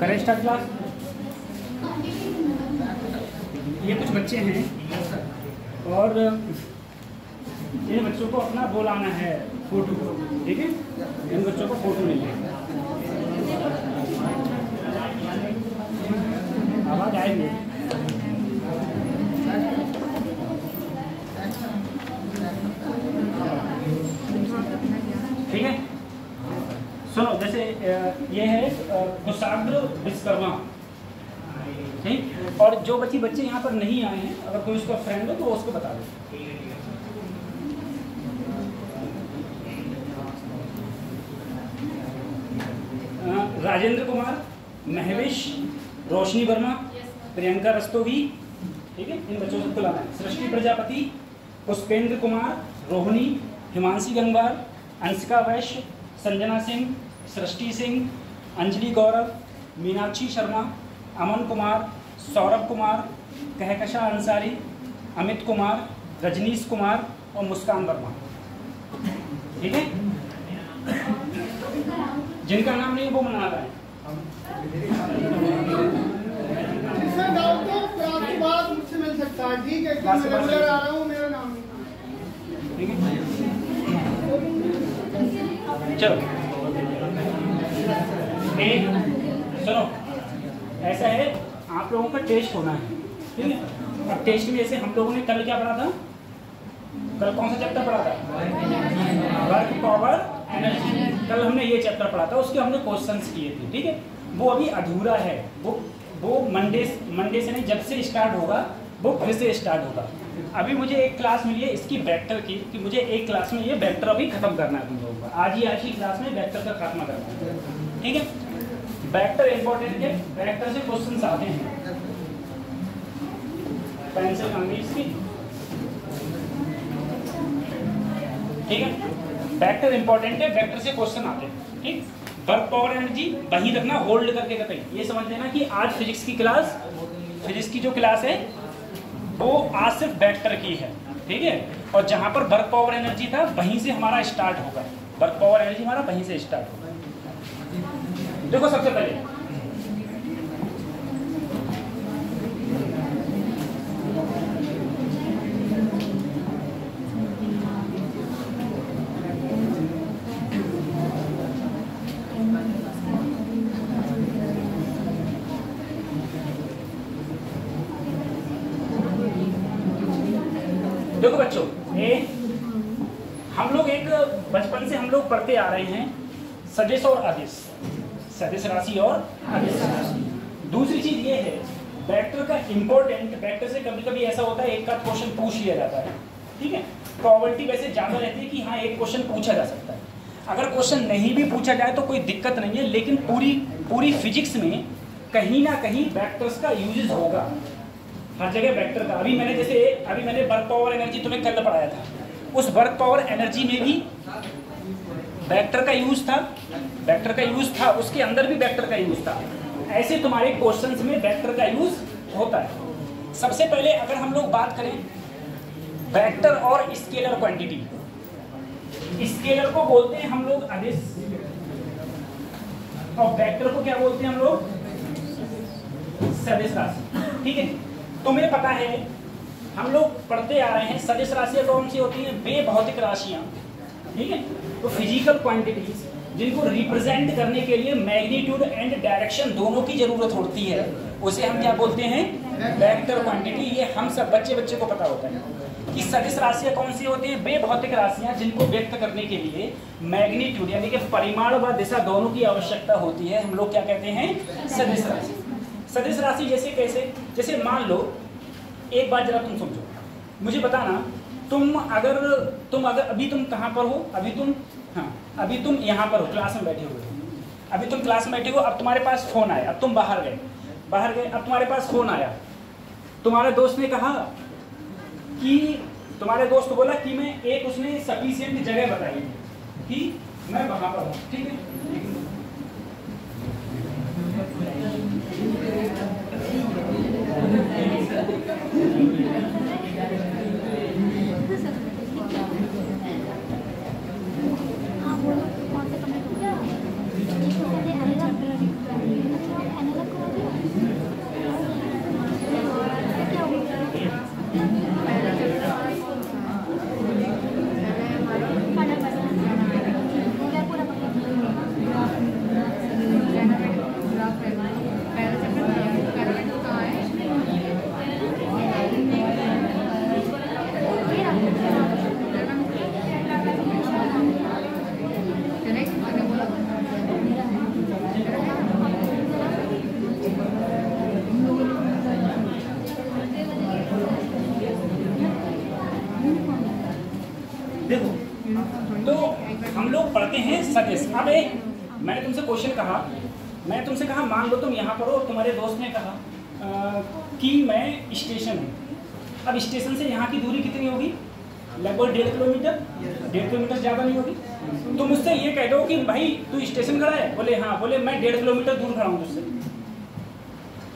करें start class. ये कुछ बच्चे हैं और इन बच्चों को अपना बोलाना है फोटो, ठीक है। इन बच्चों को फोटो नहीं है, आवाज आएगी। ठीक है, सुनो। जैसे ये है कुशाग्र विश्वकर्मा, ठीक। और जो बच्चे यहाँ पर नहीं आए हैं, अगर कोई उसका फ्रेंड हो तो उसको बता दो। राजेंद्र कुमार, महवेश, रोशनी वर्मा, प्रियंका रस्तोगी, ठीक है। इन बच्चों को बुलाना है। सृष्टि प्रजापति, पुष्पेंद्र कुमार, रोहिणी, हिमांशी गंगवार, अंशिका वैश्य, संजना सिंह, सृष्टि सिंह, अंजलि गौरव, मीनाक्षी शर्मा, अमन कुमार, सौरभ कुमार, कहकशा अंसारी, अमित कुमार, रजनीश कुमार और मुस्कान वर्मा, ठीक है। जिनका नाम नहीं वो मना रहा है। आपकी बात मुझसे मिल सकता है, ठीक है। मैं रेगुलर आ रहा हूँ, मेरा नाम ठीक है। चलो सुनो, ऐसा है, आप लोगों का टेस्ट होना है, ठीक है। अब टेस्ट में जैसे हम लोगों ने कल क्या पढ़ा था, कल कौन सा चैप्टर पढ़ा था, वर्क पावर एनर्जी। कल हमने ये चैप्टर पढ़ा था, उसके हमने क्वेश्चंस किए थे, ठीक है। वो अभी अधूरा है, वो मंडे से नहीं, जब से स्टार्ट होगा वो फिर से स्टार्ट होगा। अभी मुझे एक क्लास मिली है इसकी वेक्टर की, कि मुझे एक क्लास में ये वेक्टर अभी खत्म करना है तुम लोगों का। आज ही क्लास में वेक्टर का खात्मा करना है, ठीक है। वेक्टर इंपॉर्टेंट है, वेक्टर से क्वेश्चंस आते हैं। पेंसिल कंप्लीट की, ठीक है। वेक्टर इंपॉर्टेंट है, वेक्टर से क्वेश्चन आते हैं, ठीक। वर्क पावर एनर्जी वहीं रखना, होल्ड करके कहीं। ये समझ लेना कि आज फिजिक्स की जो क्लास है वो आज सिर्फ वेक्टर की है, ठीक है। और जहां पर वर्क पावर एनर्जी था वहीं से हमारा स्टार्ट होगा, वर्क पावर एनर्जी हमारा वहीं से स्टार्ट होगा। देखो सबसे पहले देखो बच्चों, हम लोग एक बचपन से हम लोग पढ़ते आ रहे हैं सदिश और अदिश, सदिश राशि और अदिश राशि। दूसरी चीज ये है वेक्टर का इंपॉर्टेंट, वेक्टर से कभी कभी ऐसा होता है एक का क्वेश्चन पूछ लिया जाता है, ठीक है। प्रोबेबिलिटी वैसे ज्यादा रहती है कि हाँ एक क्वेश्चन पूछा जा सकता है। अगर क्वेश्चन नहीं भी पूछा जाए तो कोई दिक्कत नहीं है, लेकिन पूरी फिजिक्स में कहीं ना कहीं वेक्टर्स का यूजेस होगा, हर जगह वेक्टर का। अभी मैंने वर्क पावर एनर्जी तुम्हें कल पढ़ाया था, उस वर्क पावर एनर्जी में भी वेक्टर का यूज था, उसके अंदर भी वेक्टर का यूज था। ऐसे तुम्हारे क्वेश्चंस में वेक्टर का यूज होता है। सबसे पहले अगर हम लोग बात करें वेक्टर और स्केलर क्वांटिटी, स्केलर को बोलते हैं हम लोग अदिश और वेक्टर को क्या बोलते हैं हम लोग, सदिश राशि, ठीक है। तुम्हें पता है हम लोग पढ़ते आ रहे हैं सदिश राशियां कौन सी होती हैं, वे भौतिक राशियां, ठीक है। तो फिजिकल क्वांटिटीज जिनको रिप्रेजेंट करने के लिए मैग्नीट्यूड एंड डायरेक्शन दोनों की जरूरत होती है, उसे हम क्या बोलते हैं, वेक्टर क्वांटिटी। ये हम सब बच्चे को पता होता है कि सदिश राशियां कौन सी होती हैं, वे भौतिक राशियां जिनको व्यक्त करने के लिए मैग्नीट्यूड यानी कि परिमाण व दिशा दोनों की आवश्यकता होती है, हम लोग क्या कहते हैं, सदिश राशि। सदिश राशि जैसे मान लो, एक बात जरा तुम समझो, मुझे बताना, तुम अगर अभी तुम कहाँ पर हो, अभी तुम यहाँ पर हो, क्लास में बैठे हुए हो, अभी तुम क्लास में बैठे हो, अब तुम्हारे पास फोन आया, अब तुम बाहर गए, अब तुम्हारे पास फोन आया, तुम्हारे दोस्त ने कहा कि तुम्हारे दोस्त बोला कि उसने सफिशिएंट जगह बताई कि मैं वहाँ पर हूँ, ठीक है। सदिश। अब मैंने तुमसे क्वेश्चन कहा, मैंने तुमसे कहा मान लो तुम यहाँ पर हो, तुम्हारे दोस्त ने कहा कि मैं स्टेशन हूँ। अब स्टेशन से यहाँ की दूरी कितनी होगी? लगभग 1.5 किलोमीटर, 1.5 किलोमीटर ज़्यादा नहीं होगी। तुम मुझसे ये कह दो कि भाई तू स्टेशन खड़ा है, बोले हाँ, बोले मैं 1.5 किलोमीटर दूर खड़ा हूँ तुझसे।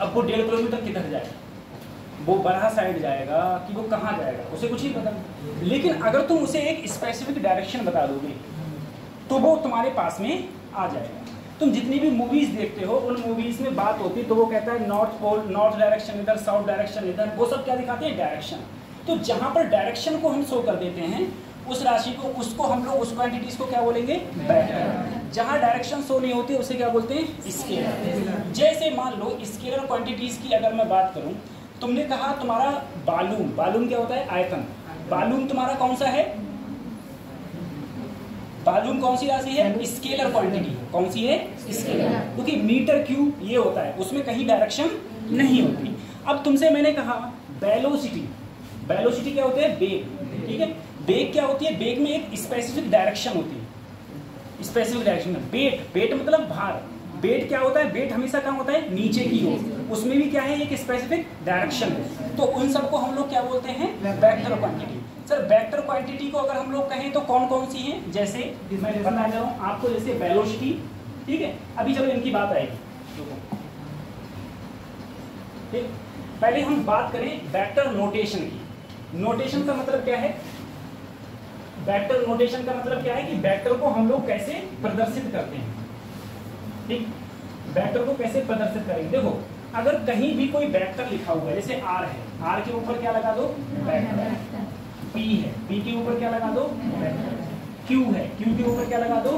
अब वो 1.5 किलोमीटर किधर जाएगा? वो बड़ा साइड जाएगा कि वो कहाँ जाएगा, उसे कुछ नहीं पता। लेकिन अगर तुम उसे एक स्पेसिफिक डायरेक्शन बता दोगे तो वो तुम्हारे पास में आ जाएगा। तुम जितनी भी मूवीज देखते हो उन मूवीज में बात होती है तो वो कहता है नॉर्थ पोल, नॉर्थ डायरेक्शन इधर, साउथ डायरेक्शन इधर, वो सब क्या दिखाते हैं? डायरेक्शन। तो जहाँ पर डायरेक्शन को हम शो कर देते हैं उस राशि को, उसको हम लोग उस क्वांटिटीज को क्या बोलेंगे? वेक्टर। जहाँ डायरेक्शन शो नहीं होती उसे क्या बोलते हैं? स्केलर। जैसे मान लो स्केलर क्वांटिटीज की अगर मैं बात करूँ, तुमने कहा तुम्हारा बालून, बालून क्या होता है? आयतन। बालून तुम्हारा कौन सा है? बालून कौन सी राशि है? Scalar quantity. कौन सी है? स्केलर। क्योंकि मीटर क्यूब ये होता है, उसमें कहीं डायरेक्शन नहीं होती। अब तुमसे मैंने कहा वेलोसिटी, वेलोसिटी क्या होता है? वेग। ठीक है, वेग क्या होती है? वेग में एक स्पेसिफिक डायरेक्शन होती है, स्पेसिफिक डायरेक्शन में। वेट, वेट मतलब भार। वेट क्या होता है? वेट हमेशा कहाँ होता है? नीचे की ओर। उसमें भी क्या है? एक स्पेसिफिक डायरेक्शन है। तो उन सबको हम लोग क्या बोलते हैं? Vector quantity. Sir vector quantity को अगर हम लोग कहें तो कौन कौन सी हैं? जैसे मैं बता रहा हूँ आपको, जैसे वेलोसिटी, ठीक है, अभी चलो इनकी बात आएगी। ठीक, पहले हम बात करें वेक्टर नोटेशन की। नोटेशन का मतलब क्या है? वेक्टर नोटेशन का मतलब क्या है कि वेक्टर को हम लोग कैसे प्रदर्शित करते हैं। ठीक, वेक्टर को कैसे प्रदर्शित करेंगे? देखो, अगर कहीं भी कोई वेक्टर लिखा हुआ है, जैसे आर है, आर के ऊपर क्या लगा दो? वेक्टर। पी है, पी के ऊपर क्या लगा दो? वेक्टर। क्यू है, क्यू के ऊपर क्या लगा दो?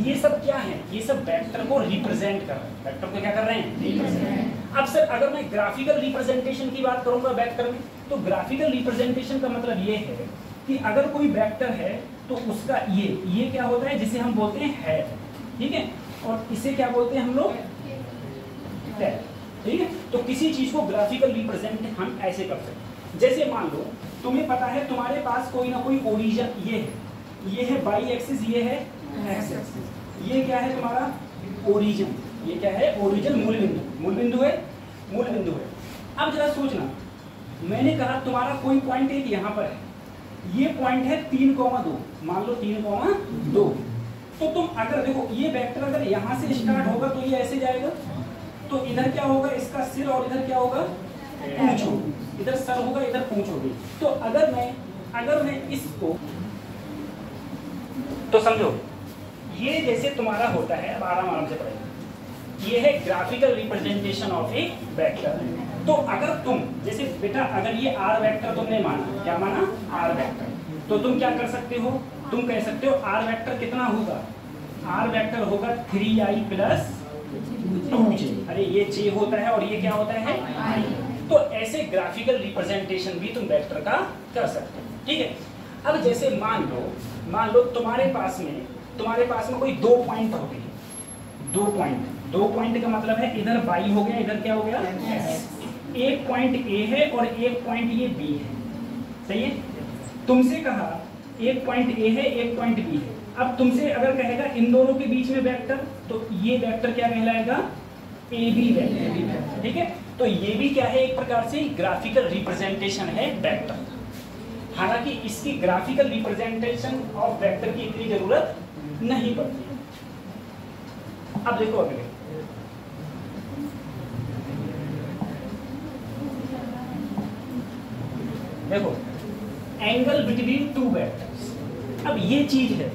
ये सब क्या है? ये सब वेक्टर को रिप्रेजेंट कर रहे हैं। वेक्टर को क्या कर रहे हैं? रिप्रेजेंट। अब सर अगर मैं ग्राफिकल रिप्रेजेंटेशन की बात करूंगा वेक्टर में, तो ग्राफिकल रिप्रेजेंटेशन का मतलब ये है कि अगर कोई वेक्टर है तो उसका ये क्या होता है? जिसे हम बोलते हैं हेड, ठीक है, और इसे क्या बोलते हैं हम लोग? टेल। ठीक है, तो किसी चीज को ग्राफिकल रिप्रेजेंट हम ऐसे कर सकते हैं। जैसे मान लो तुम्हें पता है तुम्हारे पास कोई ना कोई ओरिजिन ये है बाई एक्सिस, ये है एक्स एक्सिस। ये क्या है तुम्हारा? ओरिजिन। ये क्या है? ओरिजिन, मूल बिंदु। मूल बिंदु है, मूल बिंदु है। अब जरा सोचना, मैंने कहा तुम्हारा कोई पॉइंट एक यहाँ पर है, ये पॉइंट है 3,2, मान लो 3,2। तो तुम अगर देखो ये वेक्टर अगर यहाँ से स्टार्ट होगा तो ये ऐसे जाएगा, तो इधर क्या होगा? इसका सिर, और इधर क्या होगा? पूंछ होगी। इधर सर होगा, इधर पूंछ होगी। तो अगर मैं इसको, तो समझो ये जैसे तुम्हारा होता है, अब आराम से पढ़ेंगे, ये है graphical representation of A vector. तो अगर तुम जैसे बेटा अगर ये आर वेक्टर तुमने माना, क्या माना? आर वेक्टर, तो तुम क्या कर सकते हो? तुम कह सकते हो आर वेक्टर कितना होगा? आर वेक्टर होगा 3i प्लस 2j। अरे ये j होता है और ये क्या होता है? i। तो ऐसे ग्राफिकल रिप्रेजेंटेशन भी तुम वेक्टर का कर सकते हो। ठीक है, अब जैसे मान लो तुम्हारे पास में कोई 2 पॉइंट होते हैं। 2 पॉइंट का मतलब है इधर y हो गया, इधर क्या हो गया? x। एक पॉइंट a है और एक पॉइंट ये b है, सही है? तुमसे कहा एक पॉइंट a है, एक पॉइंट b है। अब तुमसे अगर कहेगा इन दोनों के बीच में वेक्टर, तो ये वेक्टर क्या कहलाएगा? AB vector. ठीक है, तो ये भी क्या है? एक प्रकार से ग्राफिकल रिप्रेजेंटेशन है वेक्टर। हालांकि इसकी ग्राफिकल रिप्रेजेंटेशन ऑफ वेक्टर की इतनी जरूरत नहीं पड़ती। अब देखो अगले, देखो एंगल बिटवीन 2 वेक्टर्स। अब ये चीज है,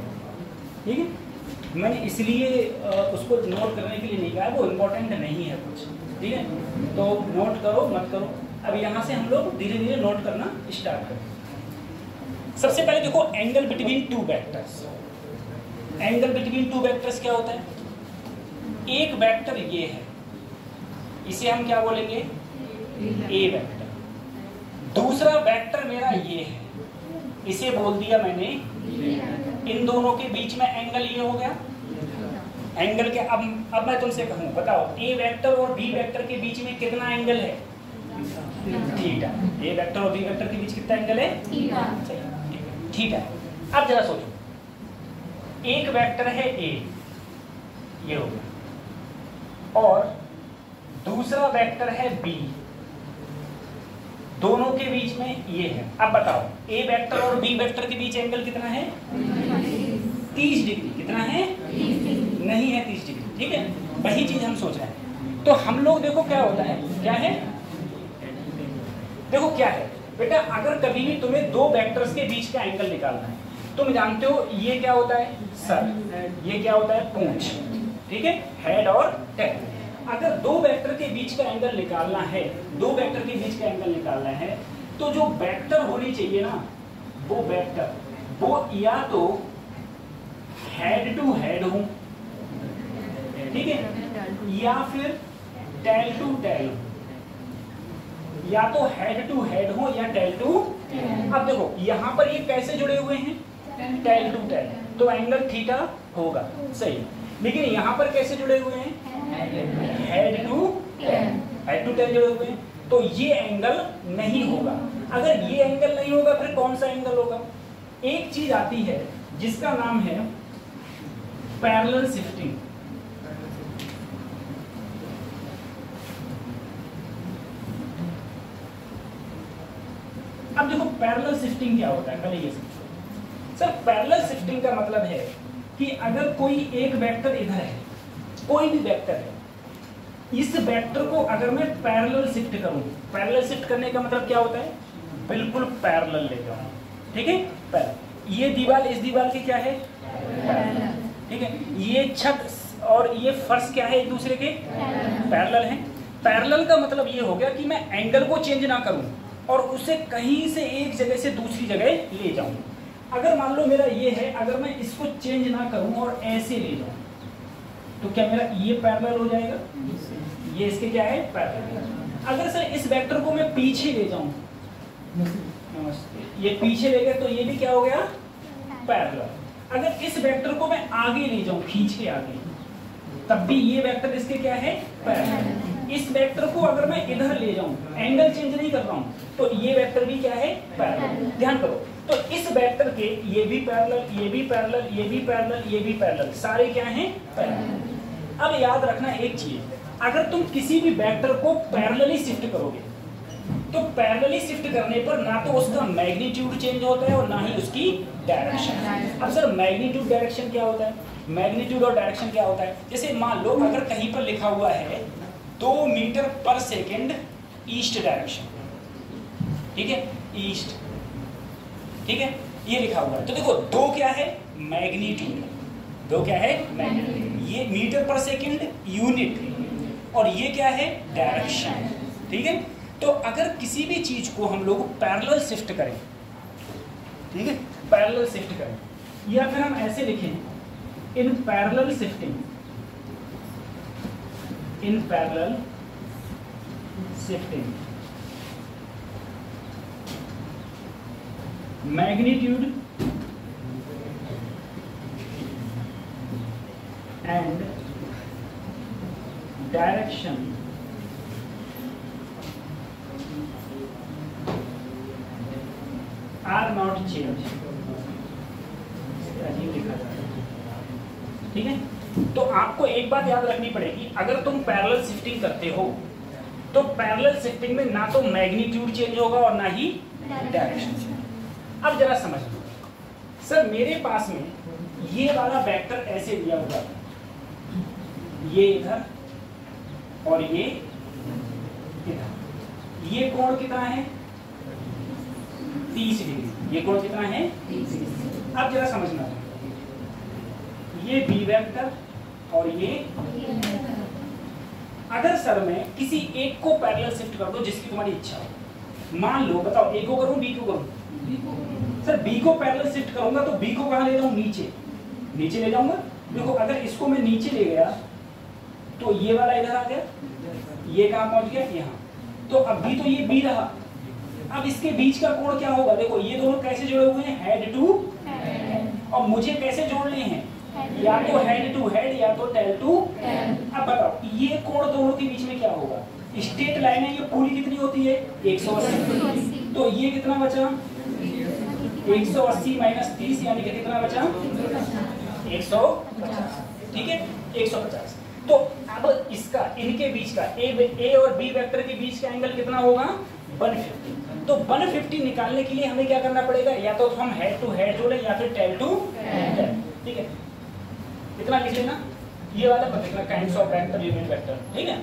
ठीक है, मैंने इसलिए उसको नोट करने के लिए नहीं कहा, वो इम्पोर्टेंट नहीं है कुछ, ठीक है, तो नोट करो मत करो। अब यहाँ से हम लोग धीरे धीरे नोट करना स्टार्ट करें। सबसे पहले देखो angle between 2 vectors. Angle between 2 vectors क्या होता है? एक वेक्टर ये है, इसे हम क्या बोलेंगे? ए वेक्टर। दूसरा वेक्टर मेरा ये है, इसे बोल दिया मैंने। इन दोनों के बीच में एंगल ये हो गया। एंगल के अब मैं तुमसे कहूँ, बताओ ए वेक्टर और बी वेक्टर के बीच में कितना एंगल है? थीटा। ए वेक्टर और बी वेक्टर के बीच कितना एंगल है? थीटा। अब जरा सोचो, एक वेक्टर है ए, ये हो गया, और दूसरा वेक्टर है बी, दोनों के बीच में ये है। अब बताओ ए वेक्टर और बी वेक्टर के बीच एंगल कितना है? 30 डिग्री। कितना है? नहीं है 30 डिग्री, ठीक है। वही चीज हम सोच रहे हैं। तो हम लोग देखो क्या होता है, क्या है, देखो क्या है बेटा, अगर कभी भी तुम्हें दो वेक्टर्स के बीच का एंगल निकालना है, तुम जानते हो ये क्या होता है? सर। ये क्या होता है? पूंछ, ठीक है, हेड और टेल। अगर दो वेक्टर के बीच का एंगल निकालना है, दो वेक्टर के बीच का एंगल निकालना है, तो जो वेक्टर होनी चाहिए ना, वो वेक्टर वो या तो हेड टू हेड हो, ठीक है, या फिर टेल टू टेल, या तो हेड टू हेड हो या टेल टू। अब देखो यहाँ पर ये कैसे जुड़े हुए हैं? टेल टू टेल, तो एंगल थीटा होगा, सही। लेकिन यहाँ पर कैसे जुड़े हुए हैं? हेड टू टेल जुड़े हुए हैं, तो ये एंगल नहीं होगा। अगर ये एंगल नहीं होगा फिर कौन सा एंगल होगा? एक चीज आती है जिसका नाम है पैरेलल शिफ्टिंग। अब देखो पैरेलल शिफ्टिंग क्या होता है, पहले ये समझो। सर पैरेलल शिफ्टिंग का मतलब है कि अगर कोई एक वेक्टर इधर है, कोई भी वेक्टर है, इस वेक्टर को अगर मैं पैरेलल शिफ्ट करूं, पैरेलल शिफ्ट करने का मतलब क्या होता है? बिल्कुल पैरेलल ले जाऊं, ठीक है, पैरेलल। ये दीवार इस दीवार की क्या है? पैरेलल, ठीक है। ये छत और ये फर्श क्या है? एक दूसरे के पैरेलल हैं। पैरेलल का मतलब ये हो गया कि मैं एंगल को चेंज ना करूं और उसे कहीं से एक जगह से दूसरी जगह ले जाऊं। अगर मान लो मेरा ये है, अगर मैं इसको चेंज ना करूं और ऐसे ले जाऊं, तो क्या मेरा ये पैरेलल हो जाएगा? ये इसके क्या है? पैरेलल। अगर सर इस वेक्टर को मैं पीछे ले जाऊं, ये पीछे ले गया, तो ये भी क्या हो गया? पैरेलल। अगर इस वेक्टर को मैं आगे ले जाऊं, खींच के आगे, तब भी ये वेक्टर इसके क्या है? पैरेलल। इस वेक्टर को अगर मैं इधर ले जाऊं, एंगल चेंज नहीं कर रहा हूं, तो ये वेक्टर भी क्या है? पैरेलल। ध्यान करो, तो इस वेक्टर के ये भी पैरेलल, ये भी पैरेलल, ये भी पैरेलल, ये भी पैरेलल, सारे क्या हैं? पैरेलल। अब याद रखना एक चीज, अगर तुम किसी भी वेक्टर को पैरेलली शिफ्ट करोगे, तो पैरेलली शिफ्ट करने पर ना तो उसका मैग्नीट्यूड चेंज होता है और ना ही उसकी डायरेक्शन। अब सर मैग्नीट्यूड डायरेक्शन क्या होता है? मैग्नीट्यूड और डायरेक्शन क्या होता है? जैसे मान लो अगर कहीं पर लिखा हुआ है 2 मीटर पर सेकेंड ईस्ट डायरेक्शन, ठीक है, ईस्ट, ठीक है, ये लिखा हुआ है, तो देखो 2 क्या है? मैग्नीट्यूड। 2 क्या है? मैग्नीट्यूड। ये मीटर पर सेकेंड यूनिट, और ये क्या है? डायरेक्शन, ठीक है। तो अगर किसी भी चीज को हम लोग पैरेलल शिफ्ट करें, ठीक है, पैरेलल शिफ्ट करें, या फिर हम ऐसे लिखें in parallel shifting, in parallel shifting magnitude and direction are not changed। अजीब लिखा था, ठीक है। तो आपको एक बात याद रखनी पड़ेगी, अगर तुम पैरेलल शिफ्टिंग करते हो तो पैरेलल शिफ्टिंग में ना तो मैग्नीट्यूड चेंज होगा और ना ही डायरेक्शन। अब जरा समझ लो, सर मेरे पास में ये वाला वेक्टर ऐसे दिया हुआ है, ये इधर और ये इधर, ये कोण कितना है? 30 डिग्री। ये कोण कितना है? 30 डिग्री। अब जरा समझना, ये बी वेक्टर और ये, अगर सर मैं किसी एक को पैरेलल शिफ्ट कर दो जिसकी तुम्हारी इच्छा हो, मान लो बताओ ए को करूं बी को करूं? सर बी को पैरेलल शिफ्ट करूंगा तो बी को कहां ले जाऊं? नीचे, नीचे ले जाऊंगा। देखो अगर इसको मैं नीचे ले गया तो ये वाला इधर आ गया, ये कहां पहुंच गया? यहाँ। तो अब भी तो ये बी रहा, अब इसके बीच का कोण क्या होगा? देखो ये दोनों कैसे जुड़े हुए हैं? Head to head. और मुझे कैसे जोड़ने हैं? या तो हेड टू हेड या तो टेल टू। अब बताओ ये कोण दोनों के बीच में क्या होगा? स्ट्रेट लाइन है, ये पूरी कितनी होती है? 180। तो ये कितना बचा? 180 माइनस 30 यानी कि कितना बचा? 150, ठीक है 150। तो अब इसका इनके बीच का ए और बी वेक्टर के बीच का एंगल कितना होगा 150। तो 150 निकालने के लिए हमें क्या करना पड़ेगा, या तो हम हेड टू हेड जोड़े या फिर टेल टू टेल, ठीक है। इतना लिख लेना, ये वाला particular kinds of vector unit vector, ठीक है।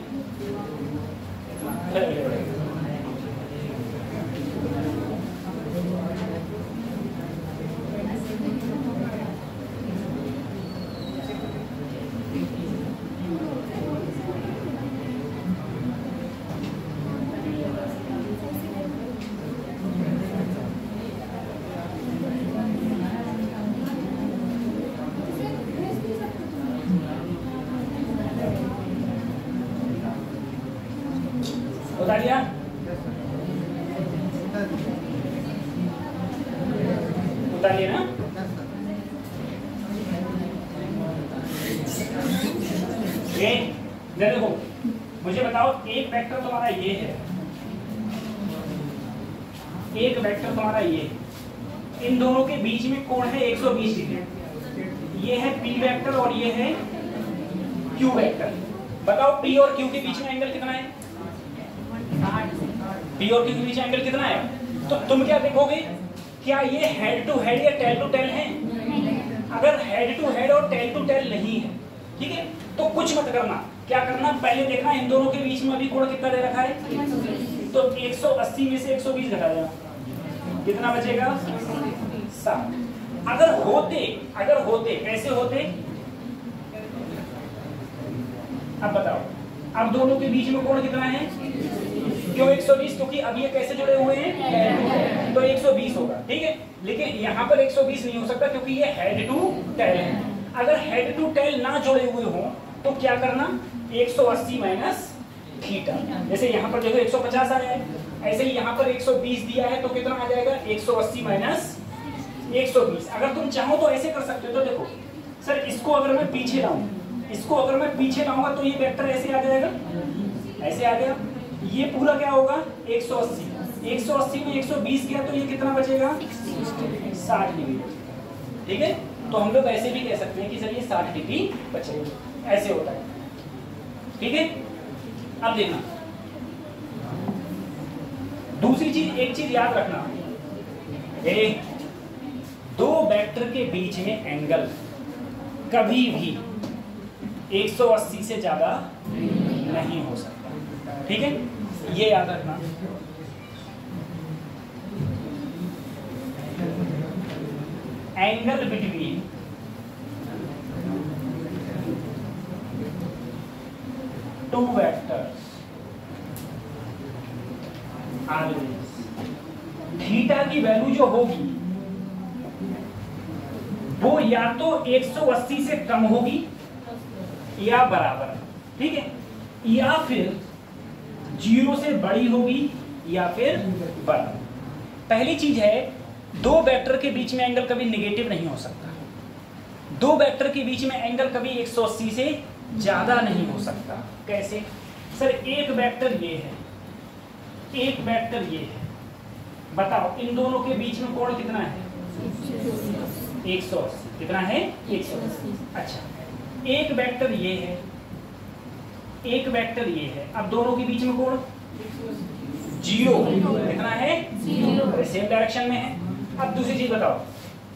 बता दिया, बता दिया ना। ये देखो, मुझे बताओ एक वेक्टर तुम्हारा ये है, एक वेक्टर तुम्हारा ये है, इन दोनों के बीच में कोण है 120 डिग्री। ये है पी वेक्टर और ये है क्यू वेक्टर। बताओ पी और क्यू के बीच में एंगल कितना है, पी और क्यू के बीच एंगल कितना है। तो तुम क्या देखोगे, क्या ये हेड टू हेड या टेल टू टेल है। अगर हेड टू हेड और टेल टू टेल नहीं है, ठीक है, तो कुछ मत करना। क्या करना, पहले देखना इन दोनों के बीच में अभी कोण कितना दे रखा है। तो 180 में से 120 घटा देना, कितना बचेगा 60। अगर होते कैसे होते, अब बताओ, अब दोनों के बीच में कोण कितना है, क्यों 120, क्योंकि अब ये कैसे जुड़े हुए हैं, तो 120 होगा, ठीक है। लेकिन यहाँ पर 120 नहीं हो सकता क्योंकि ये हेड टू टेल है। अगर हेड टू टेल ना जुड़े हुए हो तो क्या करना, 180 माइनस थीटा। जैसे यहाँ पर देखो 150 आया है, ऐसे ही यहाँ पर 120 दिया है, तो कितना आ जाएगा 180 माइनस 120। अगर तुम चाहो तो ऐसे कर सकते हो। तो देखो सर, इसको अगर मैं पीछे लाऊं, इसको अगर मैं पीछे लाऊंगा तो ये वेक्टर ऐसे आ जाएगा, ऐसे आ गया। ये पूरा क्या होगा 180, 180 में 120 किया तो ये कितना बचेगा 60 डिग्री, ठीक है। तो हम लोग ऐसे भी कह सकते हैं कि सर ये 60 डिग्री बचेगा, ऐसे होता है, ठीक है। अब देखना दूसरी चीज, एक चीज याद रखना, दो वेक्टर के बीच में एंगल कभी भी 180 से ज्यादा नहीं हो सकता, ठीक है, ये याद रखना। Angle between two vectors always, theta की वैल्यू जो होगी वो या तो 180 से कम होगी या बराबर, ठीक है, या फिर 0 से बड़ी होगी या फिर बराबर। पहली चीज है, दो वेक्टर के बीच में एंगल कभी नेगेटिव नहीं हो सकता। दो वेक्टर के बीच में एंगल कभी 180 से ज्यादा नहीं हो सकता। कैसे सर, एक वेक्टर ये है, एक वेक्टर ये है, बताओ इन दोनों के बीच में कोण कितना है 180, कितना है 180। अच्छा, एक वेक्टर ये है, एक वेक्टर ये है, अब दोनों के बीच में कोण 0, कितना है 0, सेम डायरेक्शन में है। अब दूसरी चीज बताओ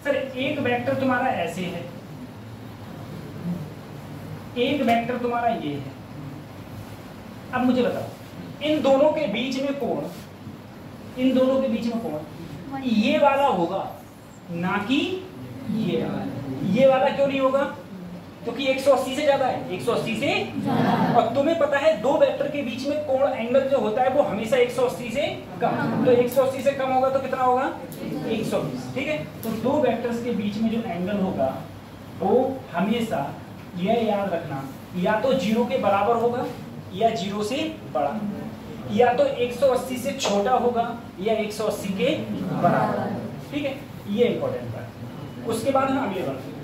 सर, एक वेक्टर तुम्हारा ऐसे है, एक वेक्टर तुम्हारा ये है। अब मुझे बताओ इन दोनों के बीच में कोण, इन दोनों के बीच में कोण ये वाला होगा ना कि ये वाला। ये वाला क्यों नहीं होगा, क्योंकि 180 से ज्यादा है, 180 से और तुम्हें पता है दो वेक्टर के बीच में कोण एंगल जो होता है वो हमेशा 180 से कम, तो 180 से कम होगा तो कितना होगा 120, ठीक है। तो दो वेक्टर्स के बीच में जो एंगल होगा वो हमेशा, यह याद रखना, या तो 0 के बराबर होगा या 0 से बड़ा, या तो 180 से छोटा होगा या 180 के बराबर, ठीक है। ये इंपॉर्टेंट बात। उसके बाद हम अगले बढ़ते हैं,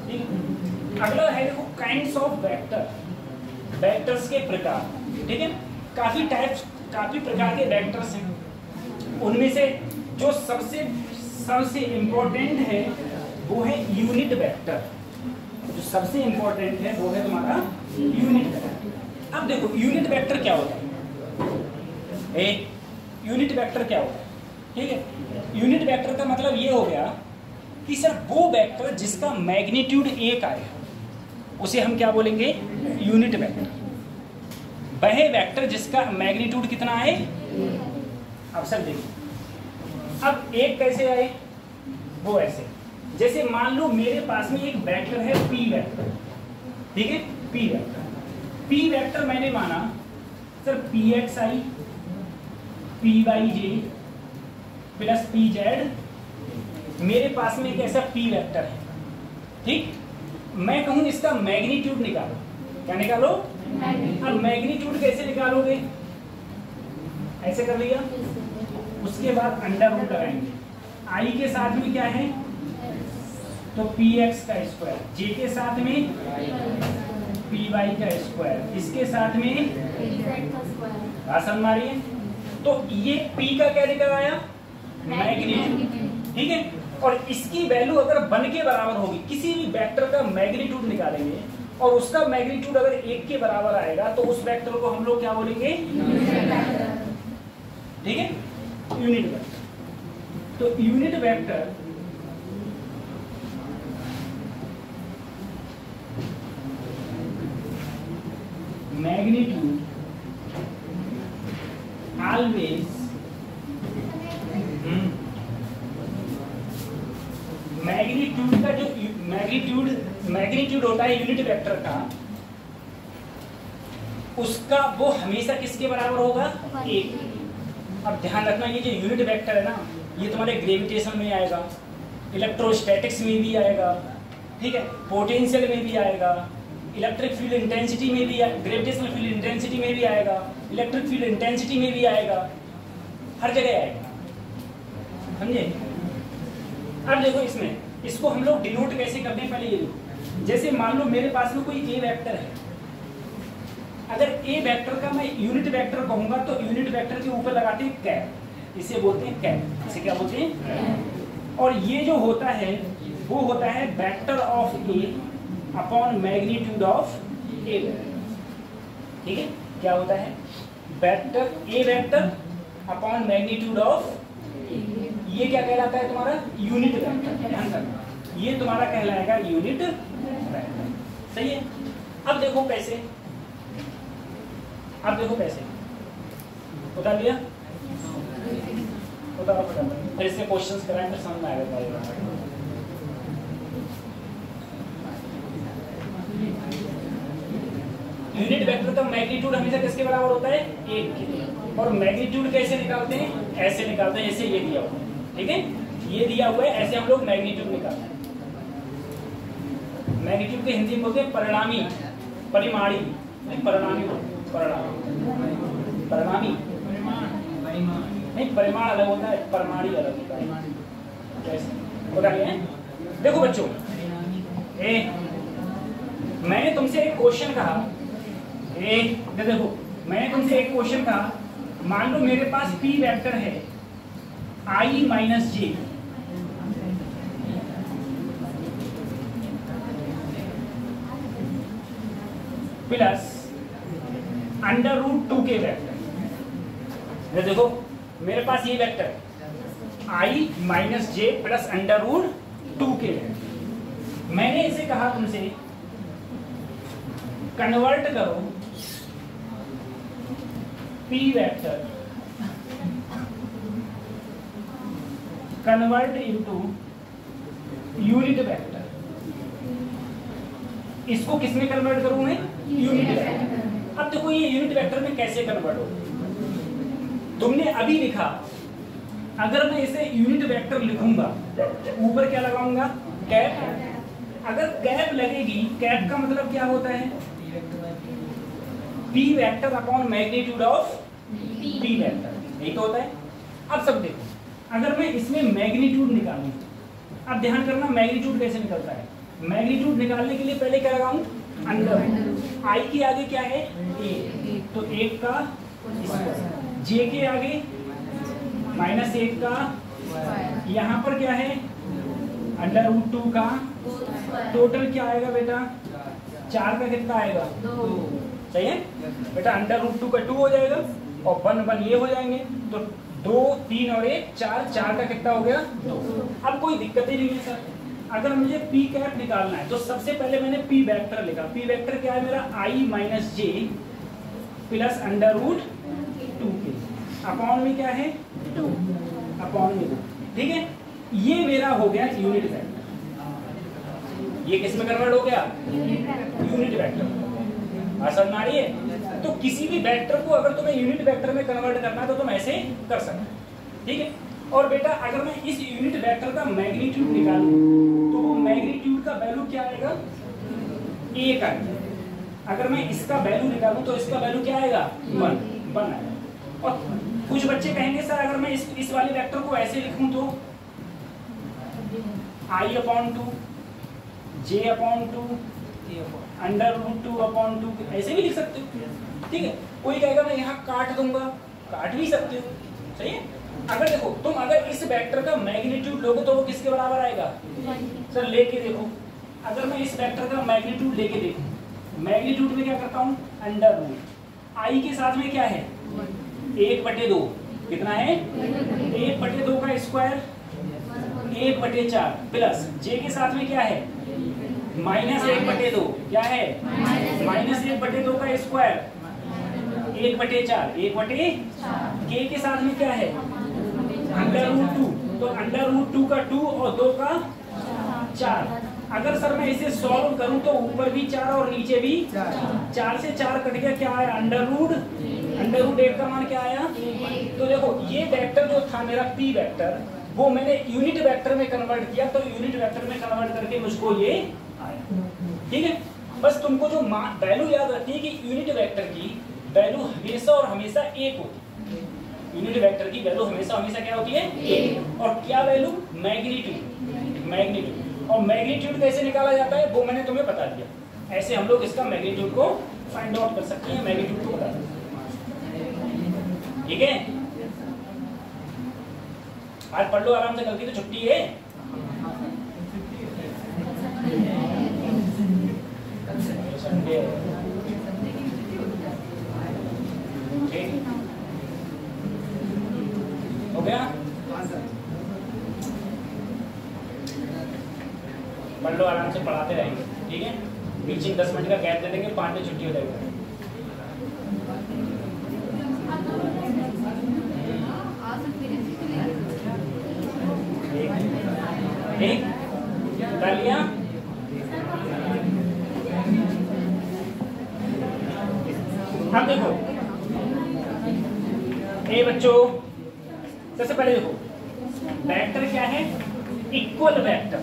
ठीक है। अगला है देखो काइंड्स ऑफ वेक्टर, वेक्टर्स के प्रकार, ठीक है। काफी टाइप्स, काफी प्रकार के वेक्टर्स हैं। उनमें से जो सबसे इंपॉर्टेंट है वो है यूनिट वेक्टर। जो सबसे इंपॉर्टेंट है वो है तुम्हारा यूनिट वेक्टर। अब देखो यूनिट वेक्टर क्या होता है, यूनिट वेक्टर क्या होता है, ठीक है। यूनिट वेक्टर का मतलब ये हो गया कि सर वो वेक्टर जिसका मैग्नीट्यूड 1 आए उसे हम क्या बोलेंगे, यूनिट वेक्टर। वह वेक्टर जिसका मैग्नीट्यूड कितना आए, अब सर देखिए अब 1 कैसे आए, वो ऐसे, जैसे मान लो मेरे पास में एक वेक्टर है पी वेक्टर, ठीक है, पी वेक्टर। पी वेक्टर मैंने माना sir P x i P y j plus P z, मेरे पास में एक ऐसा पी वेक्टर है, ठीक। मैं कहूं इसका मैग्नीट्यूड निकालो, क्या निकालो, अब मैग्नीट्यूड कैसे निकालोगे, ऐसे कर लिया, उसके बाद अंडर रूट लगाएंगे, आई के साथ में क्या है तो पी एक्स का स्क्वायर, जे के साथ में पी वाई का स्क्वायर, इसके साथ में आसन मारिए, तो ये पी का क्या निकल आया, मैग्नीट्यूड, ठीक है। और इसकी वैल्यू अगर 1 के बराबर होगी, किसी भी वेक्टर का मैग्नीट्यूड निकालेंगे और उसका मैग्नीट्यूड अगर 1 के बराबर आएगा तो उस वेक्टर को हम लोग क्या बोलेंगे, ठीक है, यूनिट वेक्टर। तो unit vector magnitude always magnitude का जो मैग्नीट्यूड होता है यूनिट वेक्टर का, उसका वो हमेशा किसके बराबर होगा, 1। अब ध्यान रखना ये जो यूनिट वेक्टर है ना, ये तुम्हारे ग्रेविटेशन में आएगा, इलेक्ट्रोस्टैटिक्स में भी आएगा, ठीक है, पोटेंशियल में भी आएगा, इलेक्ट्रिक फील्ड इंटेंसिटी में भी, ग्रेविटेशनल फील्ड इंटेंसिटी में भी आएगा, इलेक्ट्रिक फील्ड इंटेंसिटी में भी आएगा, हर जगह आएगा, समझे। अब देखो इसमें, इसको हम लोग डिनोट कैसे करते हैं, पहले ये देखो, जैसे मान लो मेरे पास में कोई ए वेक्टर है, अगर ए वेक्टर का मैं यूनिट वेक्टर कहूंगा तो यूनिट वेक्टर के ऊपर लगाते हैं कैप, इसे बोलते हैं कैप, इसे क्या बोलते हैं। और ये जो होता है वो होता है vector of A upon magnitude of A, ठीक है, क्या होता है, vector A vector upon magnitude of, ये क्या कहलाता है तुम्हारा, यूनिट वेक्टर। ध्यान रखना, ये तुम्हारा कहलाएगा यूनिट वेक्टर, सही है। अब देखो कैसे, अब देखो कैसे बता दिया, फिर इससे क्वेश्चंस कराएं फिर समझ में आएगा। यूनिट वेक्टर का मैग्नीट्यूड हमेशा किसके बराबर होता है, 1 के। और मैग्नीट्यूड कैसे निकालते हैं, ऐसे निकालते हैं, जैसे ये दिया हुआ है, ठीक है, ये दिया हुआ है, ऐसे हम लोग मैग्नीट्यूड निकालते हैं। मैग्नीट्यूड के हिंदी में बोलते हैं परिणामी, परिमाणी, परिणामी, परिणामी नहीं, परिमाण अलग होता है, परिमाणी अलग होता है, कैसे होता है। देखो बच्चों, मैंने तुमसे एक क्वेश्चन कहा, देखो मैंने तुमसे एक क्वेश्चन कहा, मान लो मेरे पास पी वेक्टर है आई माइनस जे, प्लस अंडर रूट 2 के वेक्टर। देखो मेरे पास ये वेक्टर आई माइनस जे प्लस अंडर रूट 2 के वेक्टर, मैंने इसे कहा तुमसे कन्वर्ट करो P vector convert into unit vector. इसको किसमें कन्वर्ट करूं मैं, यूनिट वेक्टर। अब देखो ये यूनिट वेक्टर में कैसे कन्वर्ट हो, तुमने अभी लिखा, अगर मैं इसे यूनिट वेक्टर लिखूंगा ऊपर क्या लगाऊंगा, कैप। अगर कैप लगेगी, कैप का मतलब क्या होता है, P vector upon magnitude of P vector, यही तो होता है। अब सब देखो, अगर मैं इसमें मैग्नीट्यूड निकालूं, अब ध्यान करना मैग्नीट्यूड कैसे निकलता है, मैग्नीट्यूड निकालने के लिए पहले क्या लगाऊं, अंडर, आई के आगे क्या है, ए, तो 1 का स्क्वायर, जे के आगे -1 का, यहाँ पर क्या है √2 का टोटल क्या आएगा बेटा, 4 का कितना आएगा, 2, सही है बेटा। √2 का 2 हो जाएगा और 1 ये हो जाएंगे, तो 2 3 और 1 4, 4 का कितना हो गया, 2। अब कोई दिक्कत ही नहीं है सर। अगर मुझे पी कैप निकालना है तो सबसे पहले मैंने पी वेक्टर लिखा। पी वेक्टर क्या है मेरा, i - j प्लस √2 के अपॉन में क्या है, 2 अपॉन में 2, ठीक है। ये मेरा हो गया यूनिट वेक्टर। ये किस में कन्वर्ट हो गया, यूनिट वेक्टर। आसान ना रही है। तो किसी भी वेक्टर को अगर तुम्हें यूनिट वेक्टर में कन्वर्ट करना है तो तुम ऐसे कर सकते हो, ठीक है। और बेटा अगर मैं इस यूनिट वेक्टर का मैग्नीट्यूड निकालूं तो वो मैग्नीट्यूड का वैल्यू क्या आएगा, 1 आएगा। अगर मैं इसका वैल्यू निकालूं तो इसका वैल्यू क्या आएगा, 1 आएगा। और कुछ बच्चे कहेंगे सर अगर मैं इस वाले वेक्टर को ऐसे लिखूं तो i/2 j/2 √2/2 ऐसे भी लिख सकते हो, ठीक है। कोई कहेगा मैं यहाँ काट दूंगा, काट भी सकते हो, सही है। अगर देखो तुम अगर इस वेक्टर का मैग्नीट्यूड लोगे तो वो किसके बराबर आएगा, सर लेके देखो। अगर मैं इस वेक्टर का मैग्नीट्यूड लेके देखूं, मैग्नीट्यूड में क्या करता हूँ, √, i के साथ में क्या है, 1/2 कितना है, 1/2 का स्क्वायर 1/4 प्लस j के साथ में क्या है, -1/2 क्या है, -1/2 का स्क्वायर 1/4 k के साथ में क्या है, √2। तो √2 का 2 और 2 का 4। अगर सर मैं इसे सॉल्व करूं तो ऊपर भी 4 और नीचे भी 4 से 4 कट गया, क्या आया, √1 का मान क्या आया। तो देखो ये वेक्टर जो था मेरा पी वेक्टर, वो मैंने यूनिट वेक्टर में कन्वर्ट किया, तो यूनिट वेक्टर में कन्वर्ट करके मुझको ये आया, ठीक है। बस तुमको जो वैल्यू याद रखनी है कि यूनिट वेक्टर की वैल्यू हमेशा और हमेशा 1 होती है। यूनिट वेक्टर की वैल्यू हमेशा क्या होती है, 1। और क्या वैल्यू, मैग्नीट्यूड। और मैग्नीट्यूड कैसे निकाला जाता है वो मैंने तुम्हें बता दिया। ऐसे हम लोग इसका मैग्नीट्यूड को फाइंड आउट कर सकते हैं, मैग्नीट्यूड को बता सकते हैं, ठीक है। आज पढ़ लो आराम से, कल की तो छुट्टी है। संडे हो गया, पढ़ लो आराम से, पढ़ाते रहेंगे, ठीक है। बीच में 10 मिनट का गैप दे देंगे, 5 बजे छुट्टी हो जाएगी। ठीक कर लिया। अब देखो ए बच्चों, सबसे पहले देखो वेक्टर क्या है, इक्वल वेक्टर।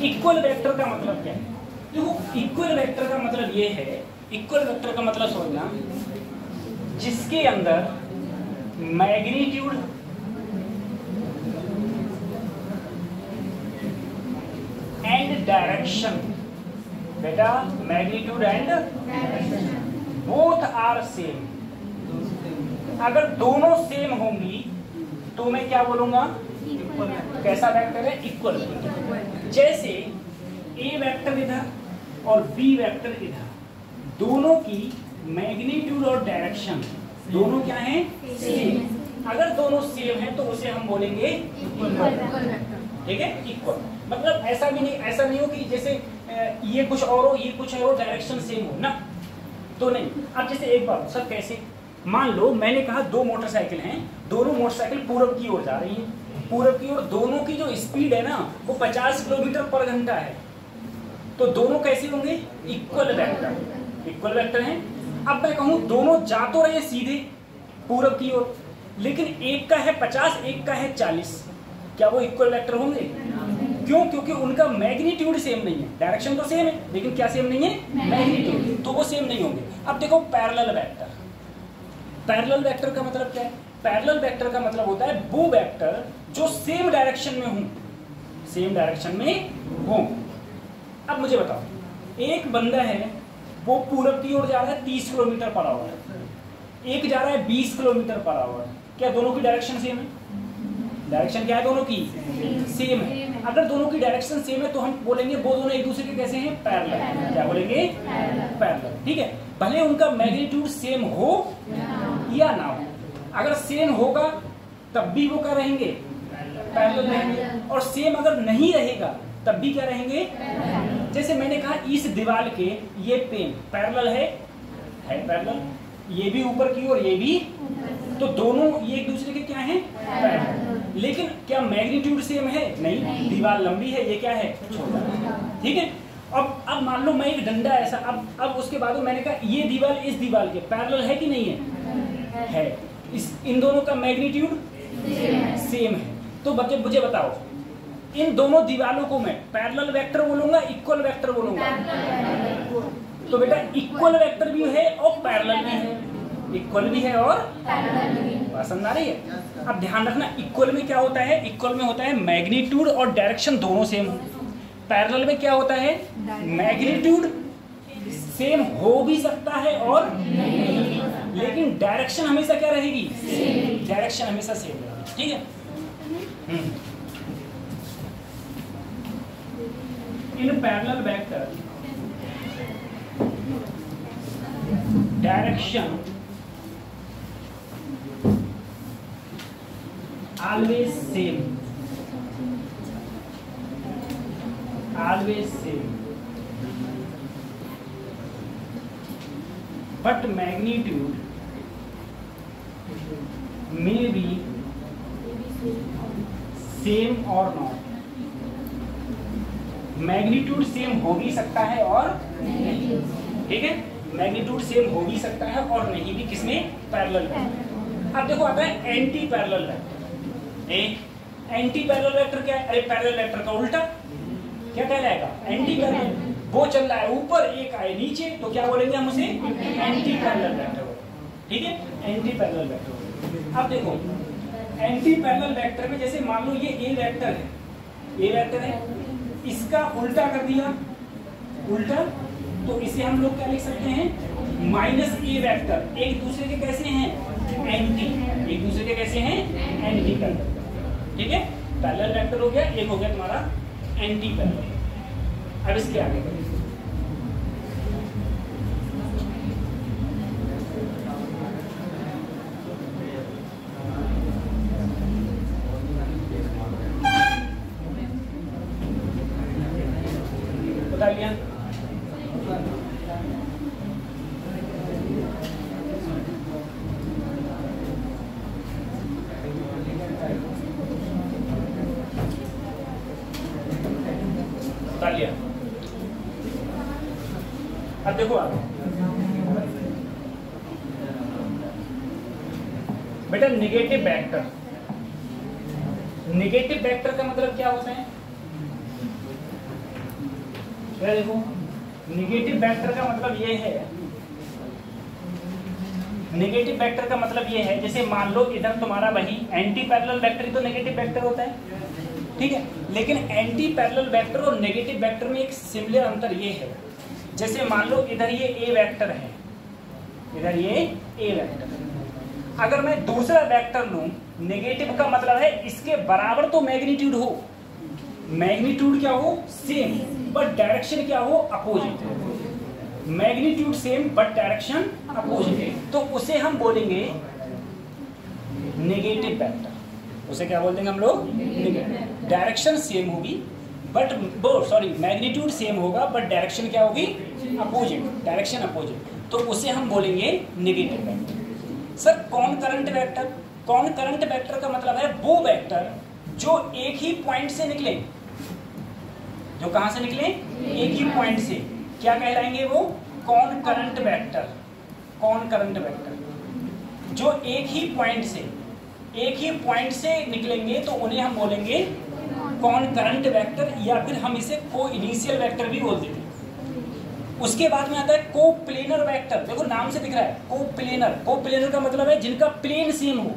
इक्वल वेक्टर का मतलब क्या है, देखो इक्वल वेक्टर का मतलब ये है, इक्वल वेक्टर का मतलब समझना, जिसके अंदर मैग्नीट्यूड एंड डायरेक्शन, बेटा magnitude and both are same. अगर दोनों सेम होंगी तो मैं क्या बोलूंगा, कैसा वेक्टर है, इक्वल। जैसे ए वेक्टर इधर और बी वेक्टर इधर, दोनों की मैग्नीट्यूड और डायरेक्शन दोनों क्या है, सेम। अगर दोनों सेम है तो उसे हम बोलेंगे इक्वल वेक्टर, ठीक है, इक्वल। मतलब ऐसा नहीं हो कि जैसे ये कुछ और हो, ये कुछ और हो, डायरेक्शन सेम हो ना, तो नहीं। अब जैसे एक बात सर, कैसे, मान लो मैंने कहा 2 मोटरसाइकिल हैं, दोनों मोटरसाइकिल पूरब की ओर जा रही है, पूरब की ओर, दोनों की जो स्पीड है ना वो 50 किलोमीटर पर घंटा है, तो दोनों कैसे होंगे, इक्वल वेक्टर, इक्वल वेक्टर हैं। अब मैं कहूँ दोनों जा तो रहे सीधे पूरब की ओर, लेकिन एक का है 50, एक का है 40, क्या वो इक्वल वेक्टर होंगे, क्यों, क्योंकि उनका मैग्नीट्यूड सेम नहीं है, डायरेक्शन तो सेम है लेकिन क्या सेम नहीं है, मैग्नीट्यूड, तो वो सेम नहीं होंगे। अब देखो पैरेलल वेक्टर, पैरेलल वेक्टर का मतलब क्या है, पैरेलल वेक्टर का मतलब होता है वो वेक्टर जो सेम डायरेक्शन में हों, सेम डायरेक्शन में हों। अब मुझे बताओ, एक बंदा है वो पूरब की ओर जा रहा है 30 किलोमीटर पर आवर है, एक जा रहा है 20 किलोमीटर पर आवर, क्या दोनों की डायरेक्शन सेम है, डायरेक्शन क्या है दोनों की? सेम है। अगर दोनों की डायरेक्शन सेम है तो हम बोलेंगे वो दोनों एक दूसरे के कैसे हैं? पैरेलल। क्या बोलेंगे? पैरेलल। ठीक है, भले उनका मैग्नीट्यूड सेम हो या ना हो, अगर सेम होगा तब भी वो क्या रहेंगे? पैरेलल रहेंगे। और सेम अगर नहीं रहेगा तब भी क्या रहेंगे? जैसे मैंने कहा इस दीवार के ये पेन पैरेलल है पैरेलल, ये भी ऊपर की और ये भी, तो दोनों ये एक दूसरे के क्या हैं? पैरेलल। लेकिन क्या मैग्नीट्यूड सेम है? नहीं, दीवार लंबी है, ये क्या है? छोटा है। ठीक है, अब मान लो मैं एक डंडा ऐसा, अब उसके बाद मैंने कहा ये दीवार इस दीवार के पैरेलल है कि नहीं है? है। इन दोनों का मैग्नीट्यूड सेम है। तो बच्चे मुझे बताओ इन दोनों दीवारों को मैं पैरेलल वेक्टर बोलूंगा, इक्वल वेक्टर बोलूंगा? तो बेटा इक्वल वेक्टर भी है और पैरेलल भी है, इक्वल भी है और बात समझ आ रही है? अब ध्यान रखना इक्वल में क्या होता है? इक्वल में होता है मैग्नीट्यूड और डायरेक्शन दोनों सेम हो। पैरेलल में क्या होता है? मैग्नीट्यूड सेम हो भी सकता है और लेकिन डायरेक्शन हमेशा क्या रहेगी? डायरेक्शन हमेशा सेम रहेगी। ठीक है, in parallel vector direction always same, but magnitude may be same or not। Magnitude same हो भी सकता है और नहीं। ठीक है, मैग्नीट्यूड सेम हो भी सकता है और नहीं भी, किसमें? Parallel vector. अब देखो आता है anti parallel vector. Anti parallel vector क्या है? अरे पैरेलल वेक्टर का उल्टा क्या कहलाएगा? Anti parallel. वो चल रहा है ऊपर, एक आए नीचे, तो क्या बोलेंगे हम उसे? Anti parallel vector. ठीक है, एंटी पैरेलल वेक्टर। अब देखो एंटी पैरेलल वेक्टर में जैसे मान लो ये ए वेक्टर है, ए वेक्टर है, इसका उल्टा कर दिया, उल्टा, तो इसे हम लोग क्या लिख सकते हैं? माइनस ए वेक्टर। एक दूसरे के कैसे हैं? एंटी। एक दूसरे के कैसे हैं? Anti parallel. ठीक है, पैरेलल वेक्टर हो गया, एक हो गया तुम्हारा एंटी पैरेलल। अब इसके आगे बढ़िए। बता लिया? बता लिया। अब देखो आगे बेटा, नेगेटिव वेक्टर। नेगेटिव वेक्टर का मतलब क्या होता है? क्या देखो, नेगेटिव वेक्टर का मतलब ये है, नेगेटिव वेक्टर का मतलब ये है, जैसे मान लो इधर तुम्हारा वही एंटी पैरेलल वेक्टर ही तो नेगेटिव वेक्टर होता है। ठीक है, लेकिन एंटी पैरेलल वेक्टर और नेगेटिव वेक्टर में एक सिमिलर अंतर ये है, जैसे मान लो इधर ये ए वेक्टर है, इधर ये ए वेक्टर है, अगर मैं दूसरा वेक्टर लूं, नेगेटिव का मतलब है इसके बराबर तो मैग्नीट्यूड हो, मैग्नीट्यूड क्या हो? सेम, बट डायरेक्शन क्या हो? Opposite. Magnitude same but direction opposite, तो उसे हम बोलेंगे नेगेटिव वेक्टर। उसे क्या बोल देंगे हम लोग? नेगेटिव। डायरेक्शन सेम होगी बट मैग्नीट्यूड सेम होगा बट डायरेक्शन क्या होगी? अपोजिट, डायरेक्शन अपोजिट, तो उसे हम बोलेंगे नेगेटिव वेक्टर। सर कौन करंट वेक्टर? कौन करंट वेक्टर का मतलब है वो वेक्टर जो एक ही पॉइंट से निकले, जो कहां से निकले? एक ही पॉइंट से, क्या कहलाएंगे वो? कौन करंट वेक्टर। कौन करंट वेक्टर जो एक ही पॉइंट से निकलेंगे तो उन्हें हम बोलेंगे कौन करंट वेक्टर, या फिर हम इसे को इनिशियल वेक्टर भी बोल देते हैं। उसके बाद में आता है को प्लेनर वेक्टर। देखो नाम से दिख रहा है को प्लेनर। को प्लेनर का मतलब है जिनका प्लेन सेम हो,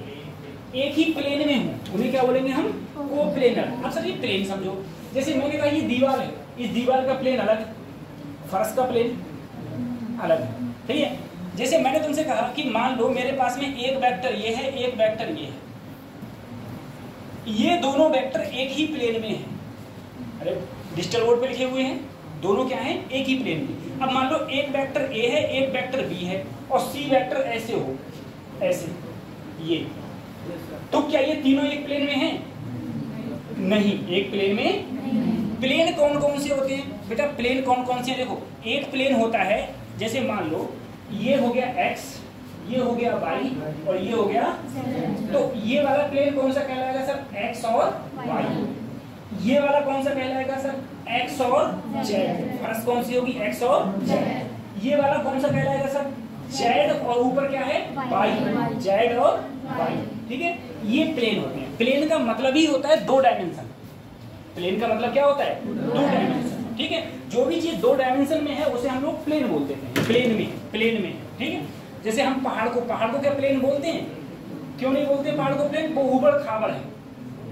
एक ही प्लेन में हो, उन्हें क्या बोलेंगे हम? को प्लेनर। अब सर ये प्लेन समझो, जैसे मैंने कहा ये दीवार है, इस दीवार का प्लेन अलग, फर्श का प्लेन अलग है। ठीक है, जैसे मैंने तुमसे कहा कि मान लो मेरे पास में एक वेक्टर ये है, एक वेक्टर ये है, ये दोनों वेक्टर एक ही प्लेन में हैं। अरे डिजिटल बोर्ड पे लिखे हुए हैं, दोनों क्या हैं, एक ही प्लेन में। अब मान लो एक वेक्टर ए है, एक वेक्टर बी है, और सी वेक्टर ऐसे हो, ऐसे ये, तो क्या ये तीनों एक प्लेन में हैं? नहीं, एक प्लेन में। प्लेन कौन कौन से होते हैं बेटा? प्लेन कौन कौन से हैं? देखो, एक प्लेन होता है, जैसे मान लो ये हो गया x, ये हो गया y और ये हो गया, तो ये वाला प्लेन कौन सा कहलाएगा सर? x और y। ये वाला कौन सा कहलाएगा सर? x और z। फर्श कौन सी होगी? x और z। ये वाला कौन सा कहलाएगा सर? z और ऊपर क्या है? y, z और y। ठीक है, ये प्लेन होते हैं। प्लेन का मतलब ही होता है दो डायमेंशन। प्लेन का मतलब क्या होता है? दो डायमेंशन। ठीक है, जो भी चीज दो डायमेंशन में है उसे हम लोग प्लेन बोलते हैं। प्लेन में। ठीक है, जैसे हम पहाड़ को क्या प्लेन बोलते हैं? क्यों नहीं बोलते पहाड़ को प्लेन? वो ऊबड़ खाबड़ है।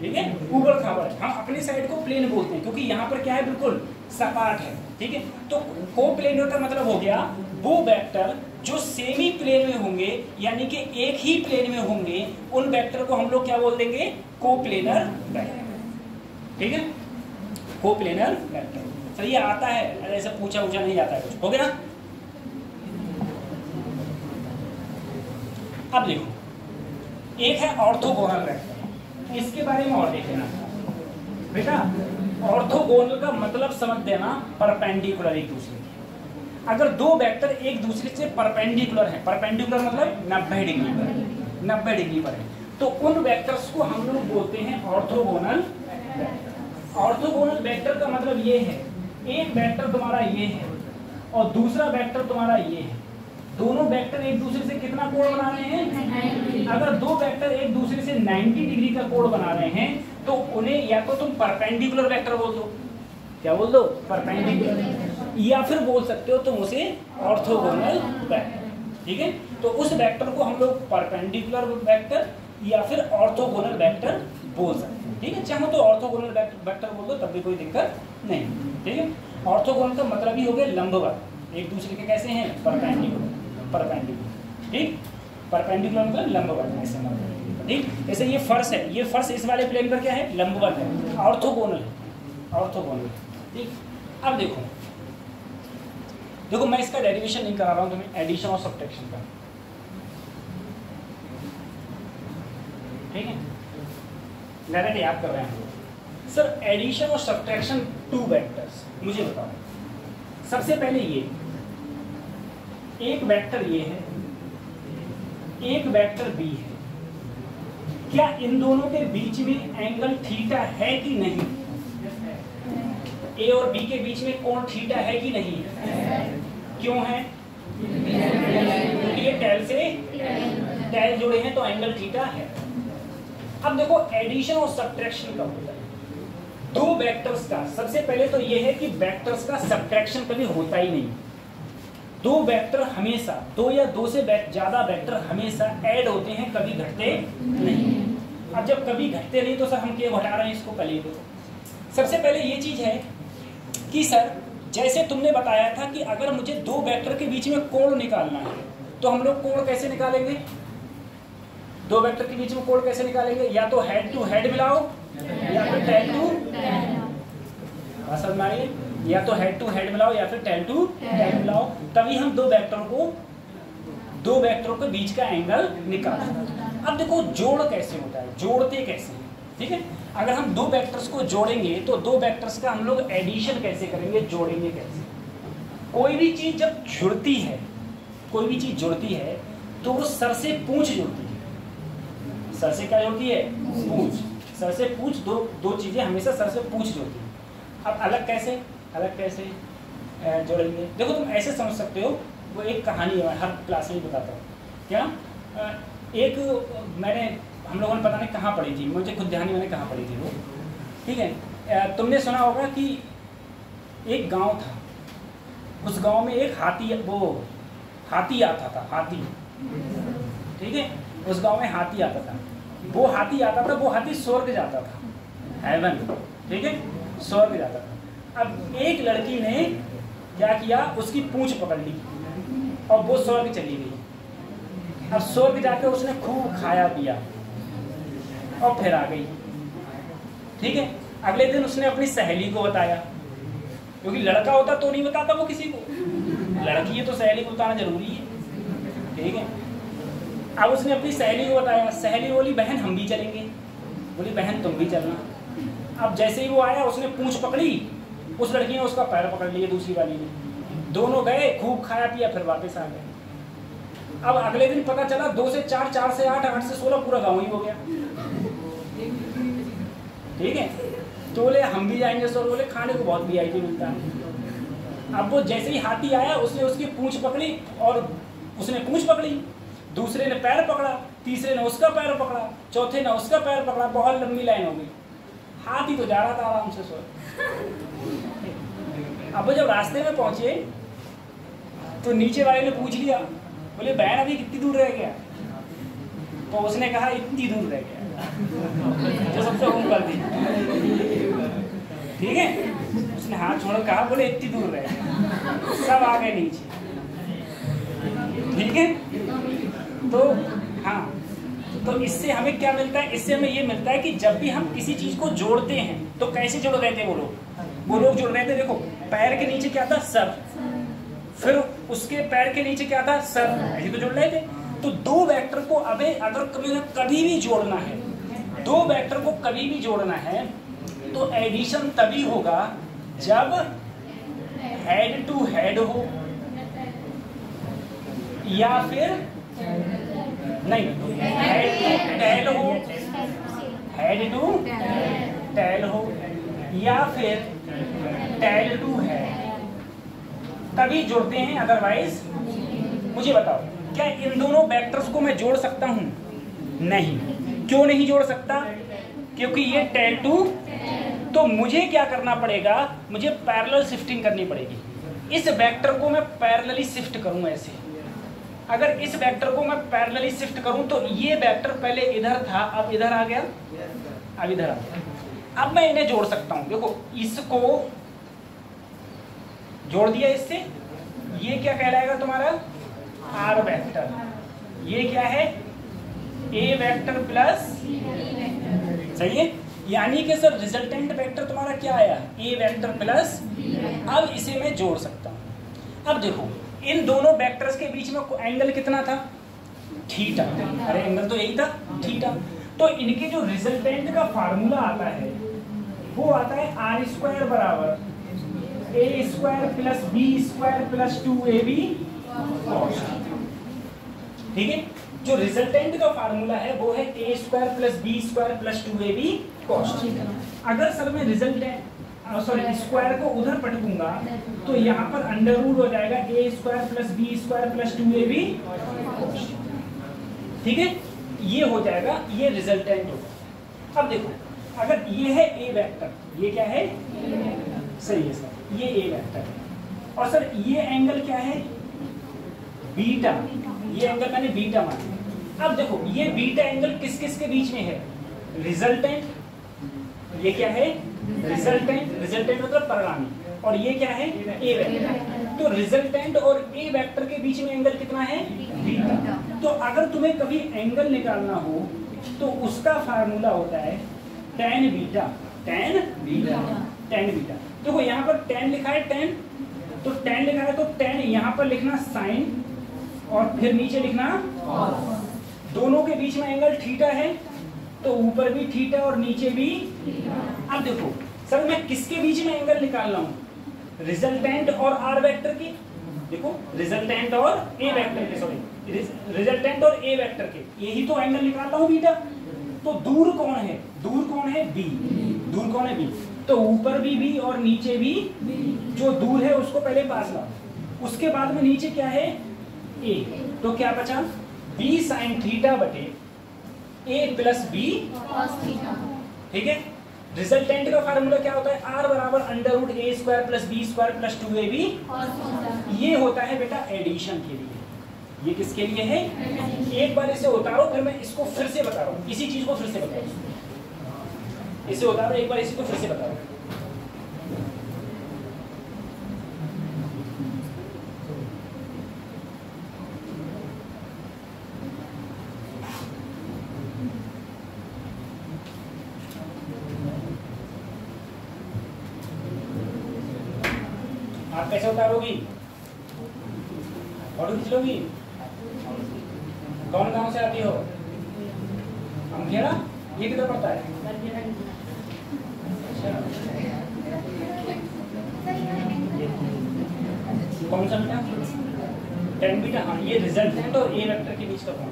ठीक है, ऊबड़ खाबड़। हम अपनी साइड को प्लेन बोलते हैं क्योंकि यहाँ पर क्या है? बिल्कुल सपाट है। ठीक है, तो कोप्लेनर का मतलब हो गया वो वेक्टर जो सेमी प्लेन में होंगे, यानी कि एक ही प्लेन में होंगे, उन वेक्टर को हम लोग क्या बोल देंगे? Coplanar vector. ठीक है, कोप्लेनर वेक्टर। सर ये आता है, ऐसा पूछा नहीं आता है कुछ, हो गया। अब देखो, एक है ऑर्थोगोनल वेक्टर, इसके बारे में और देख लेना बेटा। ऑर्थोगोनल का मतलब समझ देना, परपेंडिकुलर एक दूसरे के। अगर दो वेक्टर एक दूसरे से परपेंडिकुलर है, परपेंडिकुलर मतलब 90 डिग्री पर है, 90 डिग्री पर है, तो उन वेक्टर्स को हम लोग बोलते हैं ऑर्थोगोनल वेक्टर। ऑर्थोगोनल वेक्टर का मतलब ये है, एक वेक्टर तुम्हारा ये है और दूसरा वेक्टर तुम्हारा ये है, दोनों वेक्टर एक दूसरे से कितना कोण बना रहे हैं? अगर दो वेक्टर एक दूसरे से 90 डिग्री का कोण बना रहे हैं तो उन्हें या तो तुम परपेंडिकुलर वेक्टर बोल दो, क्या बोल दो? परपेंडिकुलर, या फिर बोल सकते हो तुम उसे ऑर्थोगोनल वेक्टर। ठीक है, तो उस वेक्टर को हम लोग परपेंडिकुलर वेक्टर या फिर ऑर्थोगोनल वेक्टर बोल सकते हैं। ठीक है, चाहो तो ऑर्थोगोनल वेक्टर बोल दो, तब भी कोई दिक्कत नहीं। ठीक है, ऑर्थोगोनल का मतलब ही हो गया लंबवत, एक दूसरे के कैसे हैं? परपेंडिकुलर। ठीक, परपेंडिकुलर मतलब लंबवत ऐसे मतलब। ठीक, जैसे ये फर्श है, ये फर्श इस वाले प्लेन पर क्या है? लंबवत है, ऑर्थोगोनल है, ऑर्थोगोनल। ठीक, अब देखो मैं इसका डेरिवेशन नहीं करा रहा हूं तुम्हें, एडिशन और सब्ट्रैक्शन का। ठीक है, डायरेक्ट याद कर रहे हैं सर। एडिशन और सब्ट्रैक्शन टू वेक्टर्स, मुझे बताओ सबसे पहले ये एक वेक्टर ये है, एक वेक्टर बी है, क्या इन दोनों के बीच में एंगल थीटा है कि नहीं? ए और बी के बीच में कोण थीटा है कि नहीं? क्यों है? क्योंकि ये टेल जुड़े हैं तो एंगल थीटा है। अब देखो एडिशन और सब्ट्रैक्शन कब होता है? दो वेक्टर्स का, सबसे पहले तो ये है कि वेक्टर्स का सब्ट्रैक्शन कभी होता ही नहीं। दो वेक्टर हमेशा, दो या दो से ज्यादा वेक्टर हमेशा ऐड होते हैं, कभी घटते नहीं। अब जब कभी घटते नहीं तो सर हम क्यों घटा रहे हैं इसको? पहले सबसे पहले ये चीज है कि सर जैसे तुमने बताया था कि अगर मुझे दो वेक्टर के बीच में कोण निकालना है तो हम लोग कोण कैसे निकालेंगे? दो वेक्टर के बीच में कोण कैसे निकालेंगे? या तो हेड टू हेड मिलाओ या फिर टेल टू, समझ में आइए, या तो हेड टू हेड मिलाओ या फिर टेल टू टेल मिलाओ, तभी हम दो वेक्टरों के बीच का एंगल निकाल सकते हैं। अब देखो जोड़ कैसे होता है, जोड़ते कैसे हैं? ठीक है, अगर हम दो वेक्टर्स को जोड़ेंगे तो दो वेक्टर्स का हम लोग एडिशन कैसे करेंगे, जोड़ेंगे कैसे? कोई भी चीज जब जुड़ती है, कोई भी चीज जुड़ती है तो वो सर से पूंछ जुड़ती है। सर से क्या जुड़ती है? पूंछ। सर से पूंछ, दो चीजें हमेशा सर से पूंछ जुड़ती है। अब अलग कैसे जोड़ेंगे? देखो तुम ऐसे समझ सकते हो, वो एक कहानी है, मैं हर क्लास में बताता हूँ। क्या एक हम लोगों ने पता नहीं कहाँ पढ़ी थी, मुझे खुद ध्यान नहीं मैंने कहाँ पढ़ी थी वो। ठीक है, तुमने सुना होगा कि एक गांव था, उस गांव में एक हाथी आता था, हाथी। ठीक है, उस गांव में हाथी आता था। वो हाथी स्वर्ग जाता था, हेवन। ठीक है, स्वर्ग जाता था। अब एक लड़की ने क्या किया, उसकी पूंछ पकड़ ली और वो स्वर्ग चली गई। अब स्वर्ग जाकर उसने खूब खाया पिया और फिर आ गई। ठीक है। अगले दिन उसने अपनी सहेली को बताया, क्योंकि लड़का होता तो नहीं बताता वो किसी को, लड़की है तो सहेली को बताना जरूरी है, ठीक है। अब उसने अपनी सहेली को बताया, सहेली बोली बहन हम भी चलेंगे, बोली बहन तुम भी चलना। अब जैसे ही वो आया उसने पूंछ पकड़ी, उस लड़की ने उसका पैर पकड़ लिया दूसरी वाली ने, दोनों गए खूब खाया पिया फिर वापस आ गए। अब अगले दिन पता चला 2 से 4, 4 से 8, 8 से 16 पूरा गाँव ही हो गया, ठीक है। तो बोले हम भी जाएंगे सर, बोले खाने को बहुत VIP मिलता है। अब वो जैसे ही हाथी आया उसने उसकी पूंछ पकड़ी और उसने पूंछ पकड़ी, दूसरे ने पैर पकड़ा, तीसरे ने उसका पैर पकड़ा, चौथे ने उसका पैर पकड़ा, बहुत लंबी लाइन हो गई। हाथी तो जा रहा था आराम से सो। अब वो जब रास्ते में पहुंचे तो नीचे वाले ने पूछ लिया, बोले बहन अभी कितनी दूर रह गया? तो उसने कहा इतनी दूर रह गया, जो सबसे ऊपर कर दी, ठीक है। उसने हाथ छोड़ कहा बोले इतनी दूर रह गया, सब आ गए नीचे, ठीक है। तो हाँ, तो इससे हमें क्या मिलता है? इससे हमें ये मिलता है कि जब भी हम किसी चीज को जोड़ते हैं तो कैसे जोड़ रहे थे वो लोग जोड़ रहे थे। देखो पैर के नीचे क्या था? सर, फिर उसके पैर के नीचे क्या था? सर, ऐसे तो जोड़ रहे थे। तो दो वेक्टर को अगर कभी भी जोड़ना है, दो वेक्टर को कभी भी जोड़ना है तो एडिशन तभी होगा जब हेड टू हेड हो, या फिर नहीं हेड टू टेल हो, हेड टू टेल हो, या फिर टेल टू हेड, तभी जोड़ते हैं। अदरवाइज मुझे बताओ क्या इन दोनों वेक्टर्स को मैं जोड़ सकता हूं? नहीं। क्यों नहीं जोड़ सकता? क्योंकि ये टेल टू, तो मुझे क्या करना पड़ेगा? मुझे पैरेलल शिफ्टिंग करनी पड़ेगी। इस वेक्टर को मैं पैरेलली शिफ्ट करूं ऐसे, अगर इस वेक्टर को मैं पैरेलली शिफ्ट करूं तो ये वेक्टर पहले इधर था, अब इधर आ गया, अब इधर आ गया। अब मैं इन्हें जोड़ सकता हूं। देखो इसको जोड़ दिया इससे, ये क्या कहलाएगा तुम्हारा? R vector. ये क्या है? ए वेक्टर प्लस, सही है। यानी कि सर रिजल्टेंट वेक्टर तुम्हारा क्या आया? ए वेक्टर प्लस। अब इसे मैं जोड़ सकता हूं। अब देखो इन दोनों वेक्टर्स के बीच में एंगल कितना था? थीटा। अरे एंगल तो यही था, थीटा। तो इनके जो रिजल्टेंट का फार्मूला आता है वो आता है आर स्क्वायर बराबर A square plus B square plus 2ab cos. ठीक है, जो रिजल्टेंट का फार्मूला है वो है A square plus B square plus 2ab cos. अगर सर मैं रिजल्टेंट स्क्वायर को उधर पटकूंगा तो यहाँ पर अंडर रूट हो जाएगा A square plus B square plus 2ab cos. ठीक है, ये हो जाएगा, ये रिजल्टेंट होगा। अब देखो अगर ये है ए वेक्टर, ये क्या है? सही है सर, ये ए वेक्टर है। और सर ये एंगल क्या है? बीटा। ये एंगल मैंने बीटा माना। अब देखो ये बीटा एंगल किस किस के बीच में है? रिजल्टेंट, ये क्या है? रिजल्टेंट, रिजल्टेंट मतलब परिणामी। और ये क्या है? ए वेक्टर। तो रिजल्टेंट और ए वेक्टर के बीच में एंगल कितना है? बीटा। तो अगर तुम्हें कभी एंगल निकालना हो तो उसका फार्मूला होता है tan beta, tan beta, tan beta. देखो यहाँ पर tan लिखा है, tan, तो tan लिखा है तो tan यहाँ पर लिखना sin और फिर नीचे लिखना cos। दोनों के बीच में एंगल थीटा है तो ऊपर भी थीटा और नीचे भी। अब देखो सर मैं किसके बीच में एंगल निकाल रहा हूँ? रिजल्टेंट और आर वेक्टर की। देखो रिजल्टेंट और ए वेक्टर के, सॉरी रिजल्टेंट और ए वेक्टर के, यही तो एंगल निकाल रहा हूँ बीटा। तो दूर कौन है? दूर कौन है? बी। दूर कौन है? बी। तो ऊपर भी बी और नीचे भी। जो दूर है उसको पहले पास लाओ, उसके बाद में नीचे क्या है? ए। तो क्या बचा? बी साइन थीटा बटे ए प्लस बी कॉस थीटा। ठीक है, रिजल्टेंट का फार्मूला क्या होता है? आर बराबर under root A square plus B square plus 2ab। ये होता है बेटा एडिशन के लिए। ये किसके लिए है? एक बार इसे उतारो फिर मैं इसको फिर से बता रहा हूँ, इसी चीज को फिर से बता रहा हूँ। इसे उतारो एक बार, इसी को फिर से बता रहा हूँ। आप कैसे उतारोगी? फोटो खींच लोगी? कौन गांव से आती हो? अमखेड़ा? ये किधर पड़ता है? अच्छा, कौन सा बेटा? tan beta. हाँ, ये रिजल्टेंट और ए वेक्टर के बीच का कोण,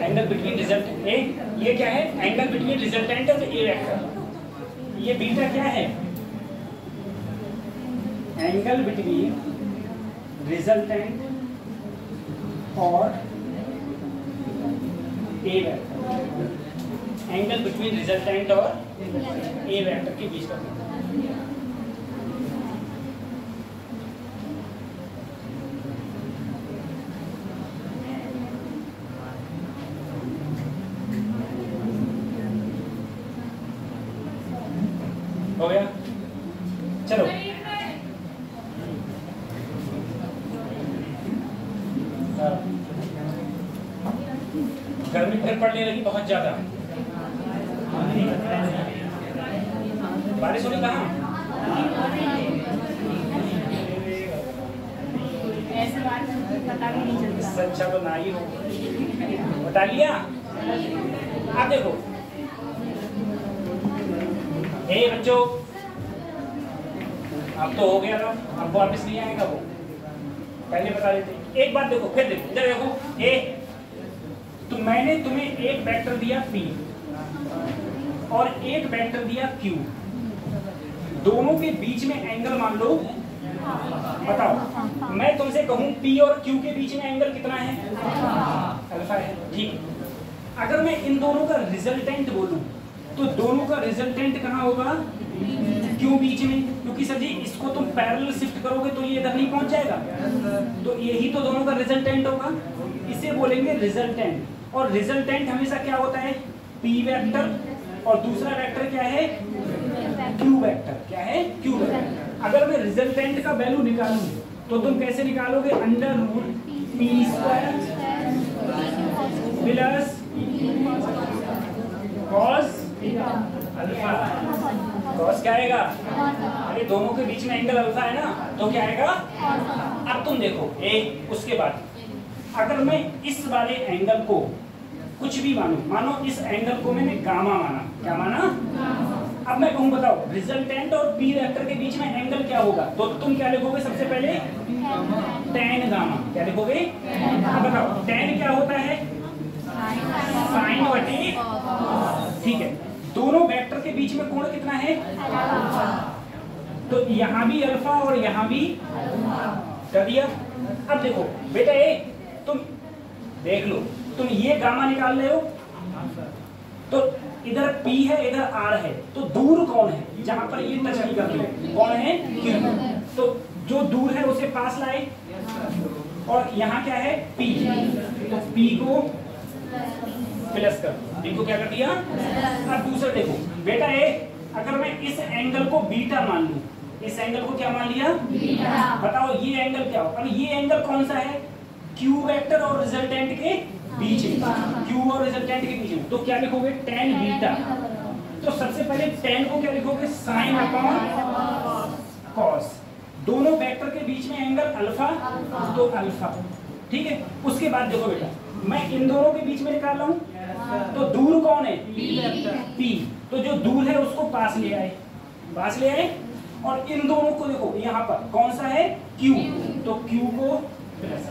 एंगल बिटवीन रिजल्ट ए, ये क्या है? एंगल बिटवीन रिजल्टेंट और ए वेक्टर। ये बीटा क्या है? एंगल बिटवीन रिजल्टेंट और ए वेक्टर, एंगल बिटवीन रिजल्टेंट और ए वेक्टर के बीच का कोण। हो गया? चलो, गर्मी फिर पड़ने लगी बहुत ज्यादा। बारिश होने कहा? अच्छा तो ना ही हो, बता लिया। आप देखो, हे बच्चों, अब तो हो गया ना, अब वापस नहीं आएगा वो, पहले बता देते। एक बात देखो, फिर देखो, इधर देखो, ए तो मैंने तुम्हें एक वेक्टर दिया P और एक वेक्टर दिया Q, दोनों के बीच में एंगल मान लो, बताओ। मैं तुमसे कहूं P और Q के बीच में एंगल कितना है? अल्फा है, ठीक। अगर मैं इन दोनों का रिजल्टेंट बोलूं तो दोनों का रिजल्टेंट कहाँ होगा? Q बीच में, क्योंकि सर जी इसको तुम पैरेलल शिफ्ट करोगे तो ये इधर नहीं पहुंच जाएगा, तो यही तो दोनों का रिजल्टेंट होगा, इसे बोलेंगे रिजल्टेंट। और रिजल्टेंट हमेशा क्या होता है? P वेक्टर, और दूसरा वेक्टर क्या है? Q vector. क्या है? Q vector. अगर मैं रिजल्टेंट का वैल्यू निकालूं तो तुम कैसे निकालोगे? Under root P square plus cos alpha. Cos क्या आएगा? अरे दोनों के बीच में एंगल अल्फा है ना, तो क्या आएगा? अब तुम देखो, उसके बाद अगर मैं इस वाले एंगल को कुछ भी मानो इस एंगल को मैंने गामा माना, क्या माना? अब मैं कहूँ बताओ रिजल्टेंट और पी वेक्टर के बीच में एंगल क्या होगा, तो तुम क्या लिखोगे? सबसे पहले tan गामा। क्या लिखोगे? अब बताओ tan क्या होता है? साइन बटे, ठीक है। दोनों वेक्टर के बीच में कोण कितना है? तो यहाँ भी अल्फा और यहाँ भी कर दिया। अब देखो बेटा, तुम देख लो, तुम ये गामा निकाल रहे हो तो इधर P है, इधर R है, तो दूर कौन है जहां पर ये टच नहीं कर रही? कौन है? Q। तो जो दूर है उसे पास लाए, और यहाँ क्या है? P, तो P को प्लस कर, P को क्या कर दिया? अब दूसरा देखो बेटा, अगर मैं इस एंगल को बीटा मान लूं, इस एंगल को क्या मान लिया? बीटा। बताओ ये एंगल क्या हो? अब ये एंगल कौन सा है? Q वेक्टर और रिजल्टेंट के बीच में, Q और रिजल्टेंट के बीच में, तो क्या लिखोगे? tan beta. तो सबसे पहले tan को क्या लिखोगे? sin upon cos। दोनों वेक्टर के बीच में एंगल अल्फा, तो अल्फा, ठीक है। उसके बाद देखो बेटा, मैं इन दोनों के बीच में निकाल रहा हूं, तो दूर कौन है? P। तो जो दूर है उसको पास ले आए, पास ले आए, और इन दोनों को देखो यहाँ पर कौन सा है? Q, तो Q को प्लस,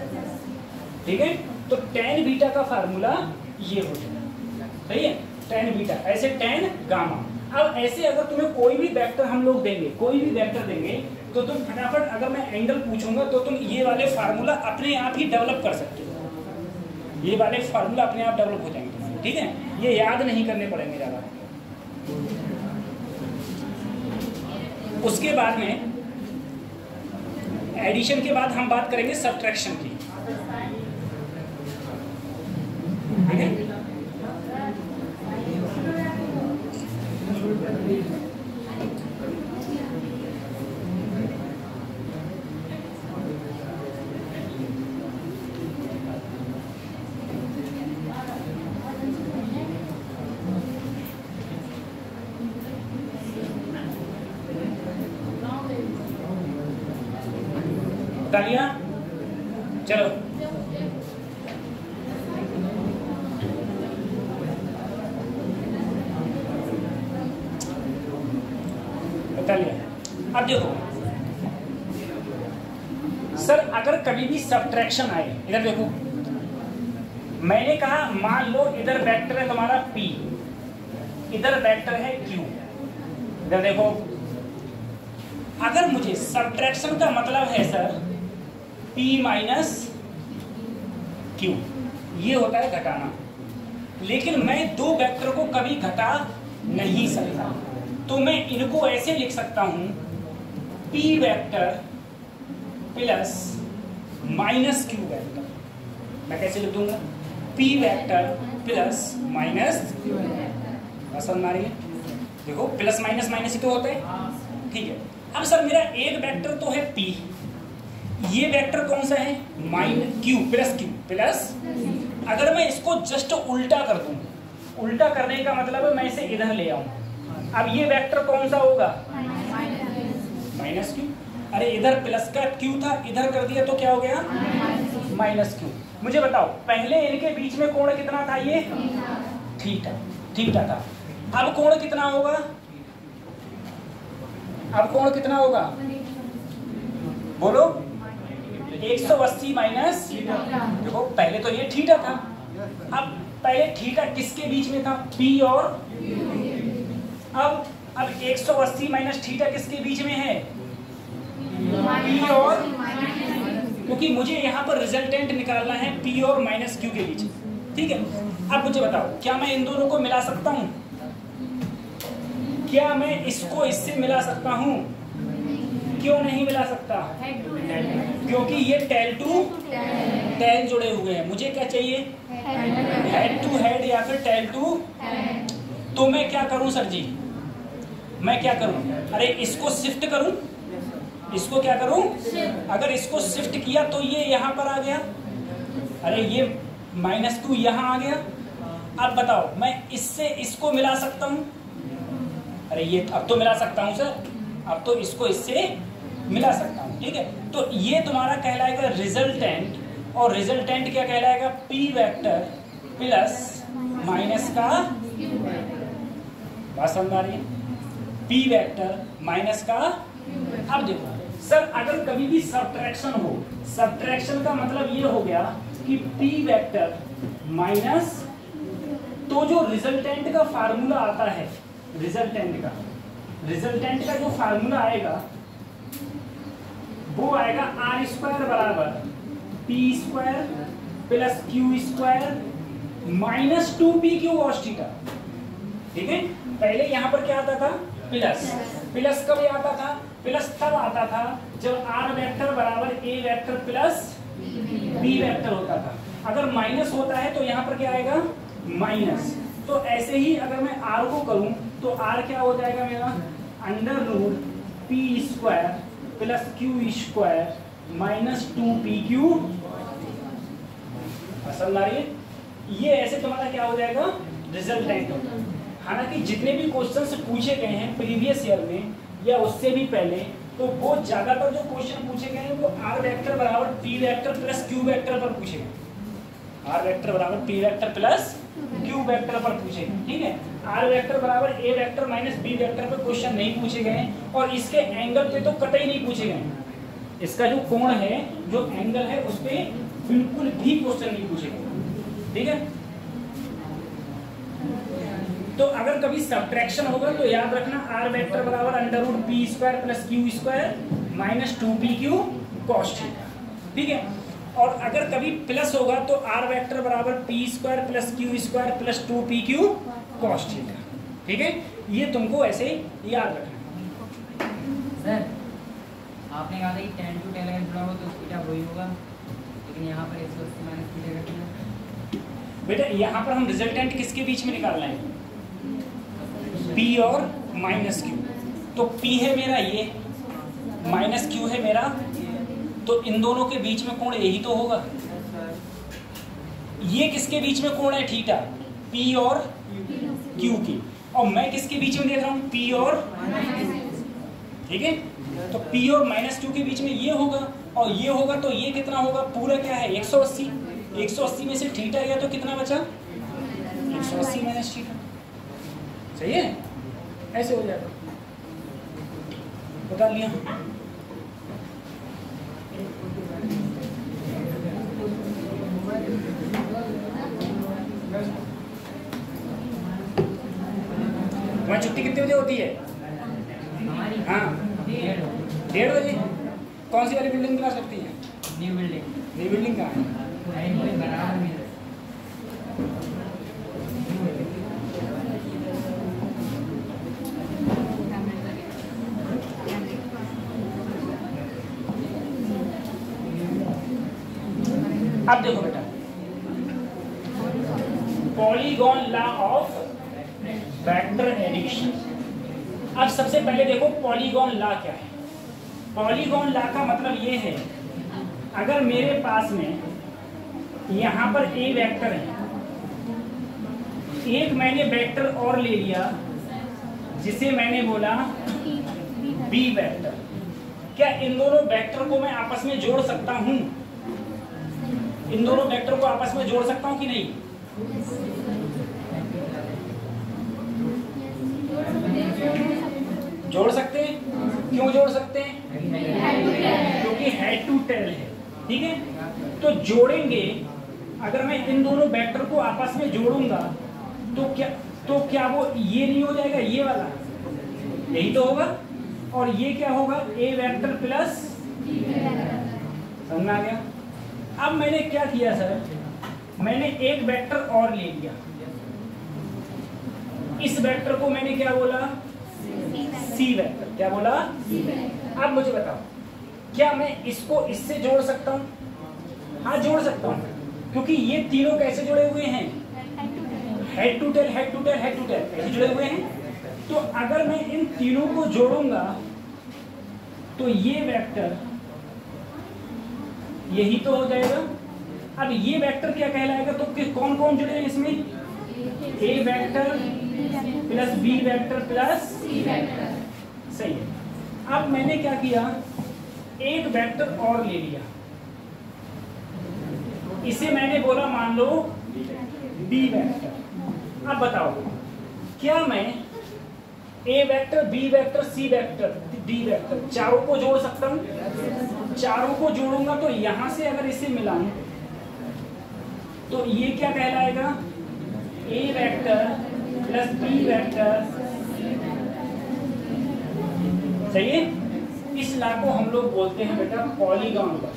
ठीक है। तो tan बीटा का फार्मूला ये हो जाएगा, सही है? tan बीटा, ऐसे tan गामा। अब ऐसे अगर तुम्हें कोई भी वेक्टर हम लोग देंगे, कोई भी वेक्टर देंगे, तो तुम फटाफट, अगर मैं एंगल पूछूंगा तो तुम ये वाले फार्मूला अपने आप ही डेवलप कर सकते हो, ये वाले फार्मूला अपने आप डेवलप हो जाएंगे, ठीक है। ये याद नहीं करने पड़ेंगे ज्यादा। उसके बाद में एडिशन के बाद हम बात करेंगे सब्ट्रैक्शन की, ठीक है। बता लिया? चलो बता लिया। अब देखो सर, अगर कभी भी सब्ट्रैक्शन आए, इधर देखो, मैंने कहा मान लो इधर वेक्टर है तुम्हारा P, इधर वेक्टर है Q। इधर देखो, अगर मुझे सब्ट्रैक्शन का मतलब है सर P माइनस Q, ये होता है घटाना, लेकिन मैं दो वेक्टर को कभी घटा नहीं सकता, तो मैं इनको ऐसे लिख सकता हूं P vector plus minus Q vector. मैं कैसे लिख दूंगा? P vector plus minus Q vector. समझ आ रही है? देखो प्लस माइनस माइनस ही तो होते हैं, ठीक है। अब सर मेरा एक वेक्टर तो है P, ये वेक्टर कौन सा है? Q प्लस, अगर मैं इसको जस्ट उल्टा कर दूं, उल्टा करने का मतलब मैं इसे इधर ले आऊं, अब ये वेक्टर कौन सा होगा? Minus Q। अरे इधर प्लस का Q था, इधर कर दिया तो क्या हो गया? Minus Q। मुझे बताओ पहले इनके बीच में कोण कितना था? ये थीटा था। अब कोण कितना होगा? अब कोण कितना होगा? बोलो। 180 माइनस, देखो पहले तो ये थीटा था, अब पहले थीटा किसके बीच में था? P और, अब 180 माइनस थीटा किसके बीच में है? P और, क्योंकि मुझे यहाँ पर रिजल्टेंट निकालना है P और माइनस Q के बीच, ठीक है। अब मुझे बताओ क्या मैं इन दोनों को मिला सकता हूँ? क्या मैं इसको इससे मिला सकता हूँ? क्यों नहीं मिला सकता? क्योंकि ये टेल टू टेल जुड़े हुए हैं। मुझे क्या चाहिए? हेड टू हेड या फिर टेल टू। तो मैं क्या करूं सर जी? मैं क्या करूं? अरे इसको शिफ्ट करूं, इसको क्या करूं? अगर इसको शिफ्ट किया तो ये यहां पर आ गया, अरे ये माइनस Q यहां आ गया। अब बताओ मैं इससे इसको मिला सकता हूं? अरे ये अब तो मिला सकता हूं सर, अब तो इसको इससे मिला सकता हूं, ठीक है। तो ये तुम्हारा कहलाएगा रिजल्टेंट, और रिजल्टेंट क्या कहलाएगा? P वेक्टर प्लस माइनस का, बात समझ आ रही है? P वेक्टर माइनस का। अब देखो सर, अगर कभी भी सब्ट्रैक्शन हो, सब्ट्रैक्शन का मतलब ये हो गया कि P वेक्टर माइनस, तो जो रिजल्टेंट का फार्मूला आता है, रिजल्टेंट का जो फार्मूला आएगा वो आएगा R स्क्वायर बराबर P square plus Q square minus 2PQ cos theta, ठीक है। पहले यहाँ पर क्या आता था? प्लस कब आता था? प्लस तब आता था जब R वेक्टर बराबर A vector plus B vector होता था। अगर माइनस होता है तो यहाँ पर क्या आएगा? माइनस। तो ऐसे ही अगर मैं R को करूं तो R क्या हो जाएगा मेरा? Under root P square plus Q square minus 2PQ। समझ आ रही है? ये ऐसे तुम्हारा क्या हो जाएगा? रिजल्टेंट। हालांकि जितने भी क्वेश्चंस पूछे गए हैं प्रीवियस ईयर में या उससे भी पहले, तो वो ज्यादातर जो क्वेश्चन पूछे गए हैं वो R वेक्टर बराबर P vector plus Q vector पर पूछे गए। R वेक्टर बराबर P vector plus Q vector पर पूछे गए, ठीक है। R वेक्टर बराबर A vector minus B vector पर क्वेश्चन नहीं पूछे गए, और इसके एंगल पे तो कतई नहीं पूछे गए। इसका जो कोण है, जो एंगल है, उस पे बिल्कुल भी क्वेश्चन नहीं पूछे गए, ठीक है। तो अगर कभी सब्ट्रैक्शन होगा तो याद रखना R वेक्टर बराबर under root P square plus Q square minus 2PQ cos theta, ठीक है। और अगर कभी प्लस होगा तो R वेक्टर बराबर P square plus Q square plus 2PQ cos theta, ठीक है। ये तुमको ऐसे याद रखना। सर आपने कहा था कि tan to tan अगर जुड़ा हो तो थीटा वही होगा, लेकिन यहाँ पर 180 माइनस थीटा का थीटा। बेटा यहाँ पर हम रिजल्टेंट किसके बीच में निकालना है? P और माइनस Q। तो P है मेरा ये, माइनस Q है मेरा, तो इन दोनों के बीच में कोण यही तो होगा। ये किसके बीच में कोण है? थीटा, P और Q की। और मैं किसके बीच में देख रहा हूँ? P और, ठीक है। तो P और माइनस Q के बीच में ये होगा। और ये होगा तो ये कितना होगा, पूरा क्या है 180, 180 में से थीटा गया तो कितना बचा 180 माइनस थीटा। सही है, ऐसे हो जाएगा, बता लिया। तुम्हारी छुट्टी कितने बजे होती है? हाँ 1:30 बजे। कौन सी वाली बिल्डिंग क्लास लगती है? New building. न्यू बिल्डिंग कहाँ है? अब देखो बेटा, polygon law of vector addition. अब सबसे पहले देखो पॉलीगॉन लॉ क्या है। पॉलीगॉन लॉ का मतलब ये है, अगर मेरे पास में यहाँ पर ए वेक्टर है, एक मैंने वेक्टर और ले लिया जिसे मैंने बोला बी वेक्टर, क्या इन दोनों वेक्टर को मैं आपस में जोड़ सकता हूँ? इन दोनों वेक्टर को आपस में जोड़ सकता हूँ कि नहीं? जोड़ सकते हैं। क्यों जोड़ सकते हैं? क्योंकि हेड टू टेल है, ठीक है। तो जोड़ेंगे, अगर मैं इन दोनों वेक्टर को आपस में जोड़ूंगा तो क्या वो ये नहीं हो जाएगा, ये वाला यही तो होगा, और ये क्या होगा ए वेक्टर प्लस, समझ में आ गया? अब मैंने क्या किया सर, मैंने एक वेक्टर और ले लिया, इस वेक्टर को मैंने क्या बोला सी वेक्टर, क्या बोला? अब मुझे बताओ, क्या मैं इसको इससे जोड़ सकता हूँ? हाँ जोड़ सकता हूँ, क्योंकि ये तीनों कैसे जुड़े हुए हैं? Head to tail, head to tail, head to tail, कैसे जुड़े हुए हैं? तो अगर मैं इन तीनों को जोड़ूंगा तो ये वेक्टर यही तो हो जाएगा। अब ये वेक्टर क्या कहलाएगा? तो कौन कौन जुड़े हैं इसमें? A vector plus B vector plus C vector. सही है। अब मैंने क्या किया, एक वेक्टर और ले लिया, इसे मैंने बोला मान लो बी वेक्टर। अब बताओ, क्या मैं ए vector, B vector, C vector, D vector चारों को जोड़ सकता हूं? चारों को जोड़ूंगा तो यहां से अगर इसे मिलाऊं तो ये क्या कहलाएगा? ए वेक्टर प्लस बी वेक्टर। सही है। इस लॉ को हम लोग बोलते हैं बेटा पॉलीगॉन लॉ।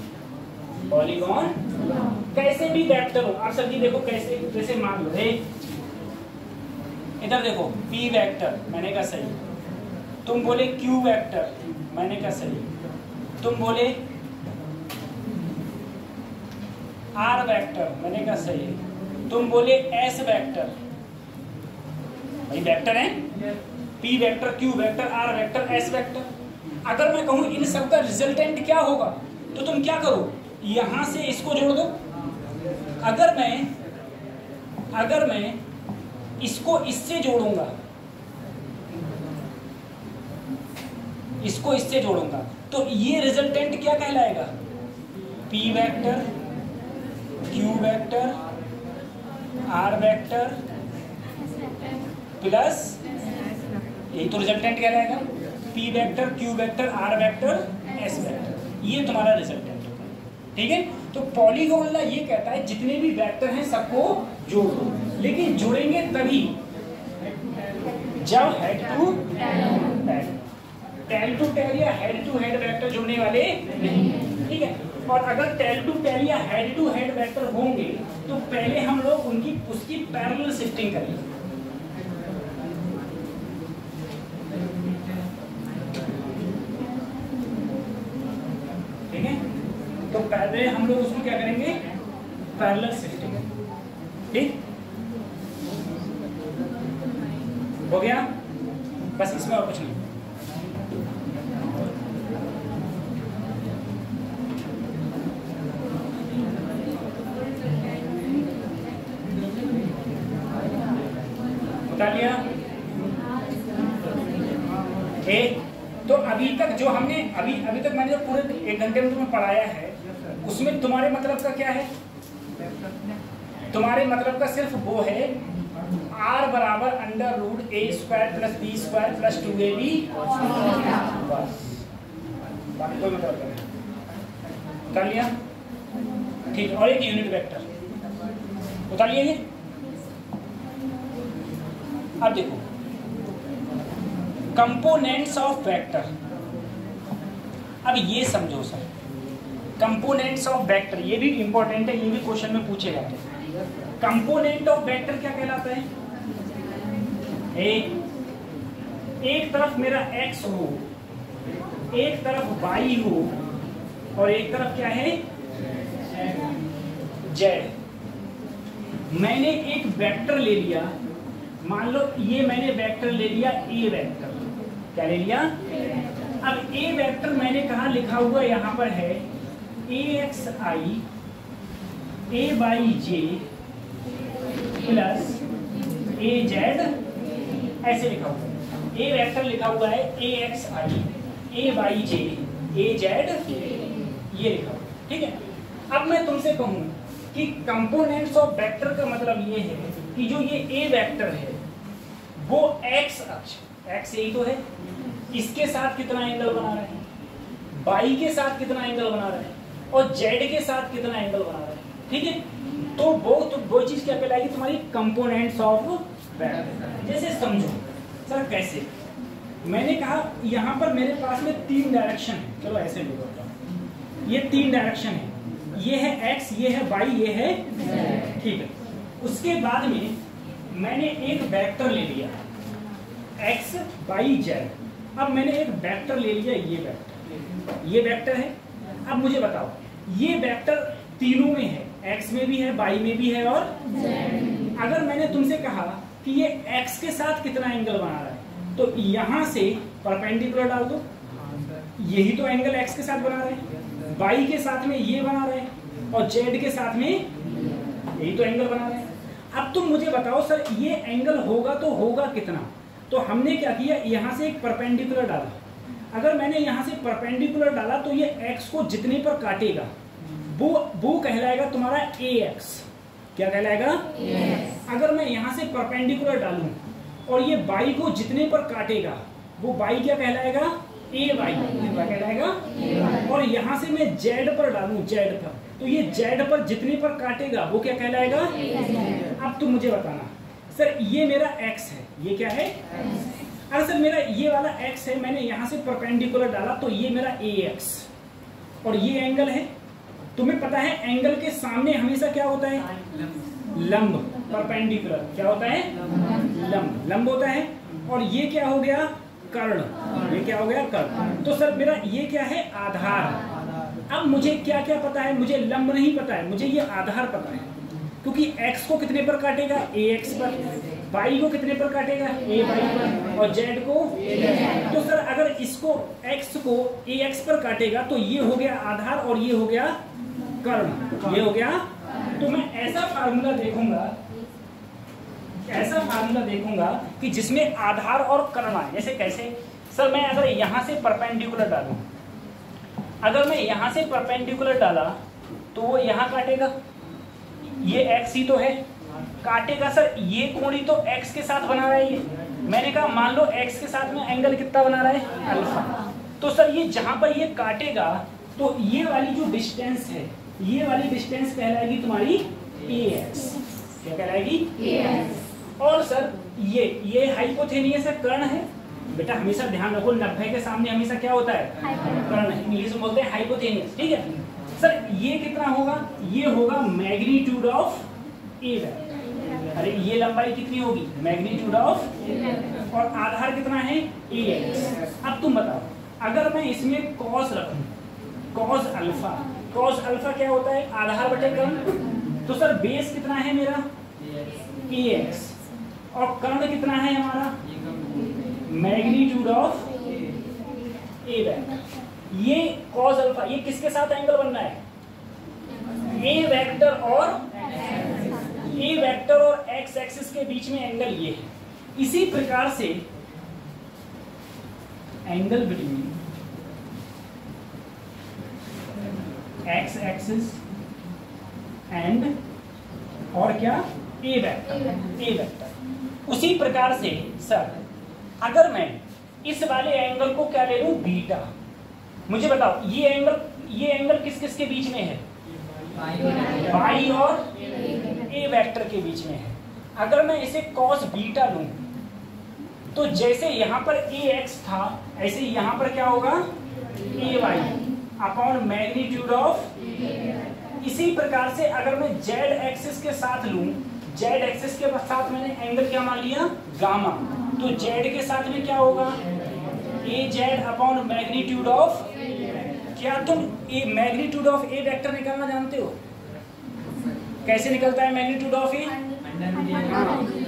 पॉलीगॉन कैसे भी वेक्टर हो, आप सभी देखो कैसे, जैसे मान लो इधर देखो P वेक्टर, मैंने कहा सही, तुम बोले Q वेक्टर, मैंने कहा सही, तुम बोले R वेक्टर, मैंने कहा सही, तुम बोले S वेक्टर, भाई वेक्टर है, P vector, Q vector, R vector, S vector. अगर मैं कहूं इन सबका रिजल्टेंट क्या होगा तो तुम क्या करो, यहां से इसको जोड़ दो। अगर मैं इसको इससे जोड़ूंगा, इसको इससे जोड़ूंगा तो ये रिजल्टेंट क्या कहलाएगा? P vector, Q vector, R vector plus, यही तो रिजल्टेंट कहलाएगा, P vector, Q vector, R vector, S vector. ये तुम्हारा रिजल्टेंट होगा, ठीक है। तो पॉलीगॉन लॉ ये कहता है जितने भी वेक्टर हैं सबको जोड़ दो, लेकिन जोड़ेंगे तभी जब head to tail to tail या हेड टू हेड वेक्टर जुड़ने वाले नहीं, ठीक है। और अगर टेल टू टेल या हेड टू हेड वेक्टर होंगे तो पहले हम लोग उसकी पैरेलल शिफ्टिंग करेंगे। ठीक है, तो पहले हम लोग उसको क्या करेंगे, पैरेलल शिफ्टिंग। ठीक हो गया, बस इसमें और कुछ नहीं। बता लिया। तो अभी अभी तक जो हमने अभी तक मैंने जो पूरे 1 घंटे में तुम्हें पढ़ाया है उसमें तुम्हारे मतलब का क्या है? तुम्हारे मतलब का सिर्फ वो है r बराबर under root a square plus b square plus 2ab, बस बाकी कोई मतलब नहीं। कर लिया? ठीक है। और एक यूनिट वेक्टर उतार लिया ये। अब देखो कंपोनेंट्स ऑफ वेक्टर। अब ये समझो सर, कंपोनेंट्स ऑफ वेक्टर ये भी इंपॉर्टेंट है, ये भी क्वेश्चन में पूछे जाते हैं। कंपोनेंट ऑफ वेक्टर क्या कहलाता है? एक तरफ मेरा x हो, एक तरफ y हो और एक तरफ क्या है z। मैंने एक वेक्टर ले लिया, मान लो ये मैंने वेक्टर ले लिया a वेक्टर। क्या ले लिया? अब a वेक्टर मैंने कहा लिखा हुआ यहाँ पर है axi ayj प्लस az, ऐसे लिखा हुआ है। a वेक्टर लिखा हुआ है axi ayj az, ये लिखा हुआ है। ठीक है। अब मैं तुमसे कहूँ कि कंपोनेंट्स ऑफ वेक्टर का मतलब ये है कि जो ये a वेक्टर है वो x अक्ष, x यही तो है, इसके साथ कितना एंगल बना रहा है, y के साथ कितना एंगल बना रहा है और z के साथ कितना एंगल बना रहा है। ठीक है। तो वो चीज क्या कहलाएगी? तुम्हारी कंपोनेंट्स ऑफ वेक्टर। जैसे समझो सर कैसे, मैंने कहा यहाँ पर मेरे पास में 3 डायरेक्शन है, चलो ऐसे लिखो, ये 3 डायरेक्शन है, ये है x, ये है y, ये है z। ठीक है। उसके बाद में मैंने एक वेक्टर ले लिया x y z। अब मैंने एक वेक्टर ले लिया, ये वेक्टर है। अब मुझे बताओ ये वेक्टर तीनों में है, x में भी है, y में भी है और z। अगर मैंने तुमसे कहा कि ये x के साथ कितना एंगल बना रहा है तो यहां से परपेंडिकुलर डाल दो, यही तो एंगल x के साथ बना रहा है, y के साथ में ये बना रहा है और z के साथ में यही तो एंगल बना रहा है। अब तुम मुझे बताओ सर ये एंगल होगा तो होगा कितना? तो हमने क्या किया, यहाँ से एक परपेंडिकुलर डाला। अगर मैंने यहाँ से परपेंडिकुलर डाला तो ये x को जितने पर काटेगा वो कहलाएगा तुम्हारा ax। क्या कहलाएगा? अगर मैं यहाँ से परपेंडिकुलर डालूं और ये y को जितने पर काटेगा वो y क्या कहलाएगा? ay। क्या कहलाएगा? और यहाँ से मैं z पर डालूं, z पर, तो ये z पर जितने पर काटेगा वो क्या कहलाएगा? अब तुम मुझे बताना सर ये मेरा x है, ये क्या है? अरे सर मेरा ये वाला x है, मैंने यहाँ से परपेंडिकुलर डाला तो ये मेरा ax और ये एंगल है। तुम्हें पता है एंगल के सामने हमेशा क्या होता है? लंब। परपेंडिकुलर क्या होता है? लंब होता है। और ये क्या हो गया? कर्ण। ये क्या हो गया? कर्ण। तो सर मेरा ये क्या है? आधार। अब मुझे क्या क्या पता है? मुझे लंब नहीं पता है, मुझे ये आधार पता है, क्योंकि x को कितने पर काटेगा? ax पर। y को कितने पर काटेगा? ay पर। और z को? तो सर अगर इसको x को ax पर काटेगा तो ये हो गया आधार और ये हो गया कर्ण, ये हो गया। तो मैं ऐसा फार्मूला देखूंगा कि जिसमें आधार और कर्ण आए। जैसे कैसे सर, मैं अगर यहाँ से परपेंडिकुलर डालूं, अगर मैं यहाँ से परपेंडिकुलर डाला तो वो यहाँ काटेगा, ये x ही तो है, काटेगा। सर ये कोण ही तो x के साथ बना रहा है ये। मैंने कहा मान लो x के साथ में एंगल कितना बना रहा है? अल्फा। तो सर ये जहां पर ये काटेगा तो ये वाली जो डिस्टेंस है, ये वाली डिस्टेंस कहलाएगी तुम्हारी ax। क्या कहलाएगी? ax। और सर ये हाइपोथेनियस है, कर्ण है। बेटा हमेशा ध्यान रखो 90 के सामने हमेशा क्या होता है? कर्ण। इंग्लिश में बोलते हैं हाइपोथेनियस। ठीक है सर, ये कितना होगा? ये होगा मैग्नीट्यूड ऑफ ए वेक्टर। अरे ये लंबाई कितनी होगी? Magnitude of. और आधार कितना है? ax। अब तुम बताओ अगर मैं इसमें कॉस रखूं, कॉस अल्फा क्या होता है? आधार बटे कर्ण। तो सर बेस कितना है मेरा? ax। और कर्ण कितना है हमारा? Magnitude of A vector. ये कॉस अल्फा, ये किसके साथ एंगल बनना है? ए वेक्टर और एक्स एक्सिस के बीच में एंगल ये है। इसी प्रकार से angle between x axis and और क्या ए वेक्टर। उसी प्रकार से सर अगर मैं इस वाले एंगल को क्या ले लूं बीटा, मुझे बताओ ये एंगल किस किस के बीच में है? वाई और ए वेक्टर के बीच में है। अगर मैं इसे कॉस बीटा लूं तो जैसे यहां पर ए एक्स था ऐसे यहां पर क्या होगा ए वाई अपॉन मैग्नीट्यूड ऑफ। इसी प्रकार से अगर मैं जेड एक्सिस के साथ लूं, जेड एक्सिस के साथ मैंने एंगल क्या मान लिया गामा, तो जेड के साथ में क्या होगा ए जेड अपॉन मैग्नीट्यूड ऑफ। क्या तुम ए मैग्नीट्यूड ऑफ ए वेक्टर निकालना जानते हो? कैसे निकलता है मैग्नीट्यूड ऑफ ए?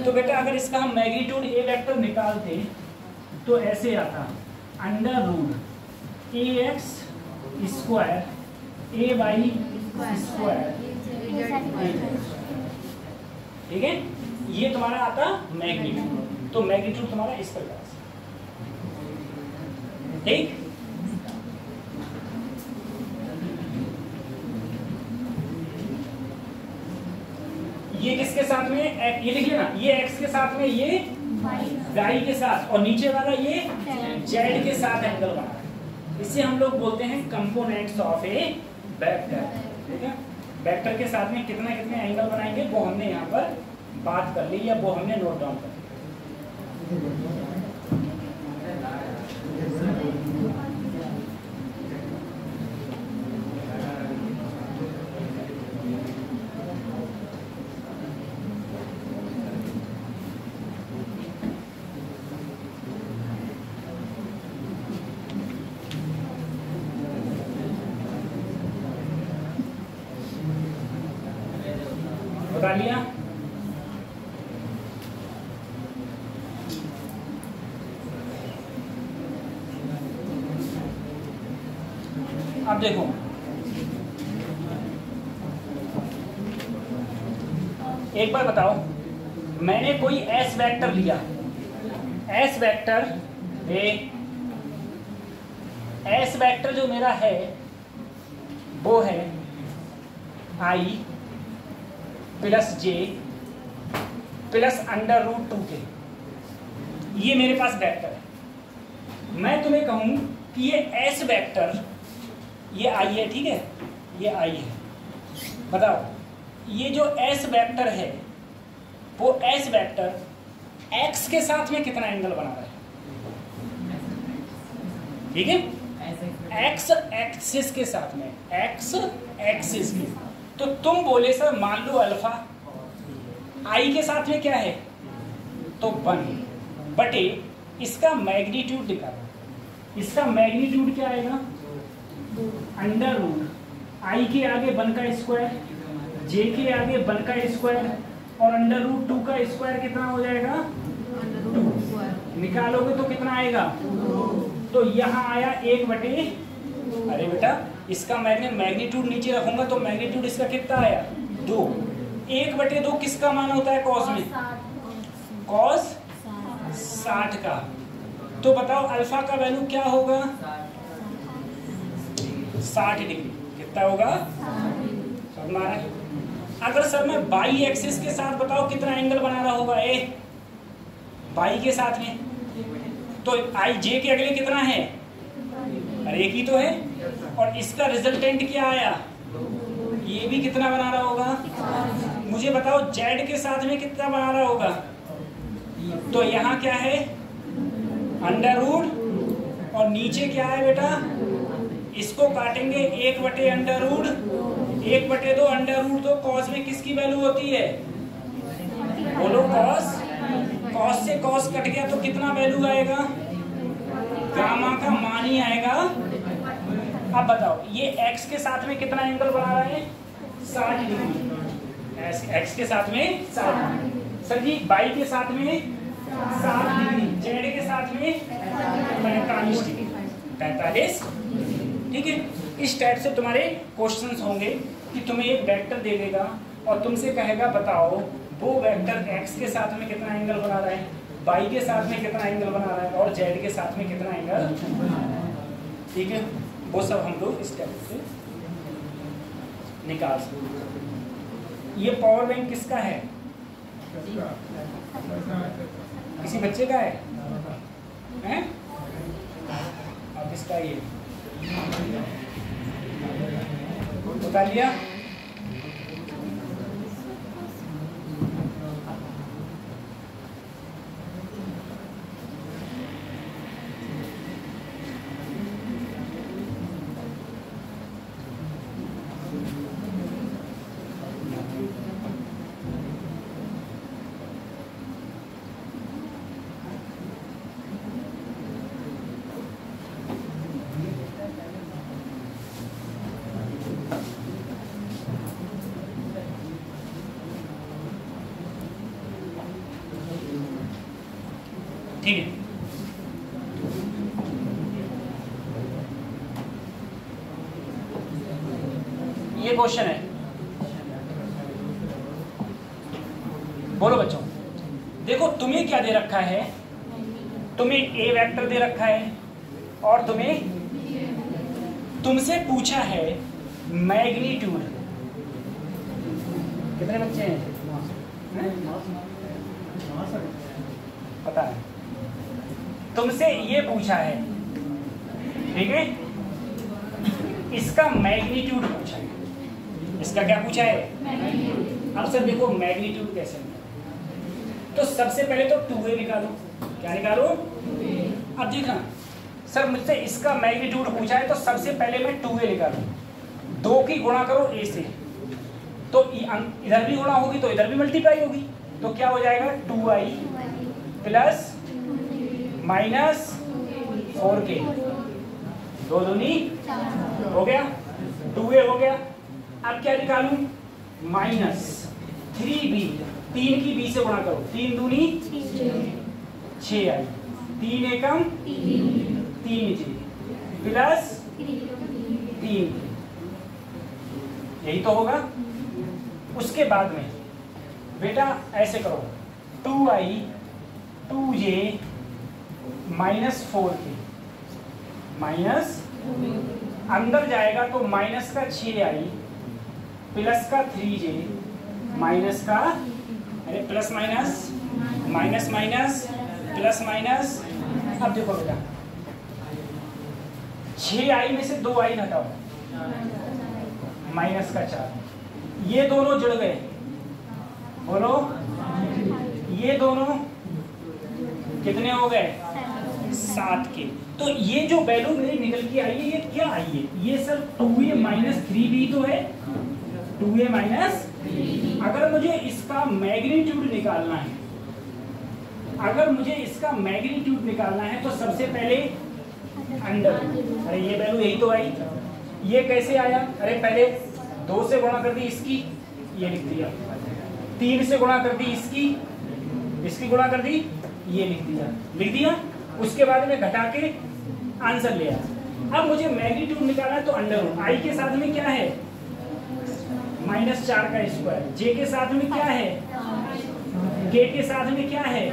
तो बेटा अगर इसका हम मैग्नीट्यूड ए वेक्टर निकालते तो ऐसे आता अंडर रूट ए एक्स स्क्वायर ए वाई स्क्वायर, ठीक है, ये तुम्हारा आता मैग्नीट्यूड। तो मैग्नीट्यूड तुम्हारा इस प्रकार से, ठीक। ये किसके साथ में, ये लिख लेना, ये एक्स के साथ में, ये वाई के साथ, और नीचे वाला ये जेड के साथ एंगल बना है। इसे हम लोग बोलते हैं कंपोनेंट्स ऑफ ए वेक्टर, ठीक है। वेक्टर के साथ में कितने कितने एंगल बनाएंगे वो हमने यहाँ पर बात कर ली, या वो हमने नोट डाउन कर लिया। बता लिया। अब देखो एक बार बताओ, मैंने कोई एस वेक्टर लिया, एस वेक्टर एस वेक्टर जो मेरा है वो है आई प्लस जे प्लस अंडर रूट 2 के, ये मेरे पास वेक्टर है। मैं तुम्हें कहूं कि ये एस वेक्टर, ये आई है, ठीक है, ये आई है। बताओ ये जो एस वेक्टर है वो एस वेक्टर एक्स के साथ में कितना एंगल बना रहा है? ठीक है, एक्स एक्सिस के साथ में, एक्स एक्सिस के, तो तुम बोले सर मान लो अल्फा आई के साथ में क्या है तो 1 बटे इसका मैग्नीट्यूड निकालो। इसका मैग्नीट्यूड क्या आएगा अंडर रूट आई के आगे 1 का स्क्वायर, जे के आगे 1 का स्क्वायर, और अंडर रूट 2 का स्क्वायर कितना हो जाएगा 2। निकालोगे तो कितना आएगा, तो यहाँ आया 1 बटे, अरे बेटा इसका मैग्नीट्यूड नीचे रखूंगा तो मैग्नीट्यूड इसका कितना आया 2। 1 बटे 2 किसका मान होता है कॉस में, कॉस 60 का। तो बताओ अल्फा का वैल्यू क्या होगा 60 डिग्री, कितना होगा, समझ में आ रहा है? अगर सर मैं बाई एक्सिस के साथ बताओ कितना एंगल बना रहा होगा ए बाई के साथ में, तो आई जे के अगले कितना है, अरे एक ही तो है, और इसका रिजल्टेंट क्या आया, ये भी कितना बना रहा होगा। मुझे बताओ जेड के साथ में कितना बना रहा होगा, तो यहाँ क्या है अंडर रूट, और नीचे क्या है बेटा, इसको काटेंगे 1 बटे अंडर रूट, 1 बटे 2 अंडर रूट, तो कॉस में किसकी वैल्यू होती है, बोलो कॉस, कॉस से कॉस कट गया तो कितना वैल्यू आएगा, गामा का मान ही आएगा। अब बताओ ये x के साथ में कितना एंगल बना रहा है 60 डिग्री, x के साथ में 60, सर जी y के साथ में 60 डिग्री, z के साथ में 45 डिग्री, 45, ठीक है। इस टाइप से तुम्हारे क्वेश्चंस होंगे कि तुम्हें एक वेक्टर दे देगा और तुमसे कहेगा बताओ वो वेक्टर x के साथ में कितना एंगल बना रहा है, y के साथ में कितना एंगल बना रहा है, और z के साथ में कितना एंगल, ठीक है। वो सब हम लोग इस टाइप से निकाल सकते। ये पावर बैंक किसका है? किसी बच्चे का है? हैं? और किसका ये बता लिया? ठीक है, ये क्वेश्चन है। बोलो बच्चों, देखो तुम्हें क्या दे रखा है? तुम्हें ए वेक्टर दे रखा है और तुमसे पूछा है मैग्नीट्यूड। कितने बच्चे हैं? पता है, तुमसे ये पूछा है, ठीक है, इसका मैग्नीट्यूड पूछा है। इसका क्या पूछा है? अब सर देखो मैग्नीट्यूड कैसे निकालो, तो सबसे पहले तो 2a निकालो। क्या निकालो? अब देखना सर, मुझसे इसका मैग्नीट्यूड पूछा है तो सबसे पहले मैं 2a निकालूं। 2 की गुणा करो a से, तो इधर भी गुणा होगी तो इधर भी मल्टीप्लाई होगी, तो क्या हो जाएगा? 2i प्लस माइनस 4k, 2 दूनी हो गया, 2a हो गया। अब क्या निकालूं? माइनस 3b, 3 की b से गुणा करो, 3 दूनी 6i, 3 एकम 3j प्लस 3, यही तो होगा। उसके बाद में बेटा ऐसे करो, 2i 2j minus 4k, minus अंदर जाएगा तो माइनस का 6i प्लस का 3j माइनस का, अरे plus minus minus minus plus minus. अब देखो बेटा 6i में से 2i घटाओ, माइनस का 4, ये दोनों जुड़ गए। बोलो, ये दोनों कितने हो गए? 7 के। तो ये जो वैल्यू मेरी निकल के आई है, ये क्या आई है? ये सर 2a माइनस 3b तो है, 2a माइनस। अगर मुझे इसका मैग्नीट्यूड निकालना है, अगर मुझे इसका मैग्नीट्यूड निकालना है तो सबसे पहले अंडर, अरे ये वैल्यू यही तो आई, ये कैसे आया? अरे पहले 2 से गुणा कर दी इसकी, ये लिख दिया, 3 से गुणा कर दी इसकी गुणा कर दी, ये लिख दिया। उसके बाद में घटा के आंसर ले आया। अब मुझे मैग्नीट्यूड निकालना है तो अंडर रूट, आई के साथ में क्या है? -4 का स्क्वायर, जे के साथ में क्या है? के साथ में क्या है?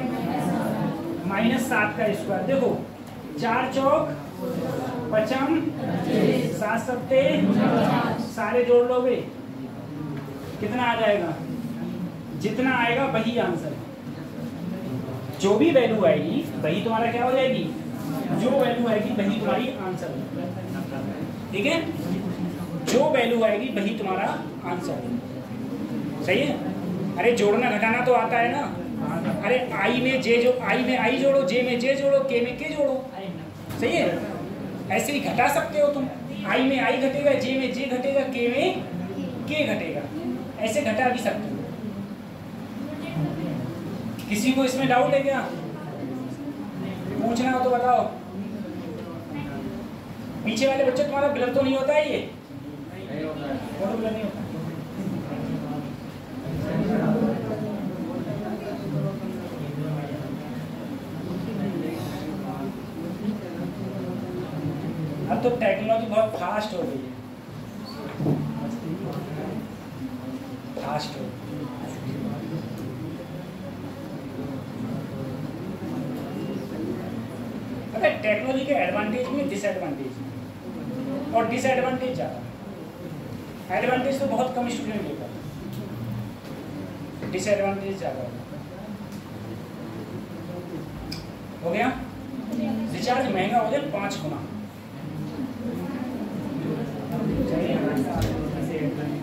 -7 का स्क्वायर। देखो 4 चौक 55, 7 सत्ते, सारे जोड़ लोगे कितना आ जाएगा? जितना आएगा वही आंसर है। जो भी वैल्यू आएगी वही तुम्हारा क्या हो जाएगी? जो वैल्यू आएगी वही तुम्हारी आंसर है, ठीक है? जो वैल्यू आएगी वही तुम्हारा आंसर है, सही है? अरे जोड़ना घटाना तो आता है ना। अरे आई में जे जो, आई में आई जोड़ो, जे में जे जोड़ो, के में के जोड़ो, सही है? ऐसे ही घटा सकते हो तुम, आई में आई घटेगा, जे में जे घटेगा, के में के घटेगा, ऐसे घटा भी सकते हो। किसी को इसमें डाउट है क्या? पूछना हो तो बताओ। पीछे वाले बच्चे तुम्हारा ब्लर तो नहीं होता है? ये फोटो ब्लर नहीं होता। अब तो टेक्नोलॉजी बहुत फास्ट हो गई है, फास्ट हो। अगर टेक्नोलॉजी के एडवांटेज में डिसएडवांटेज और डिसएडवांटेज ज़्यादा एडवांटेज तो बहुत कम स्टूडेंट लेगा, डिसएडवांटेज ज़्यादा हो गया। रिचार्ज महंगा हो जाए 5 गुना।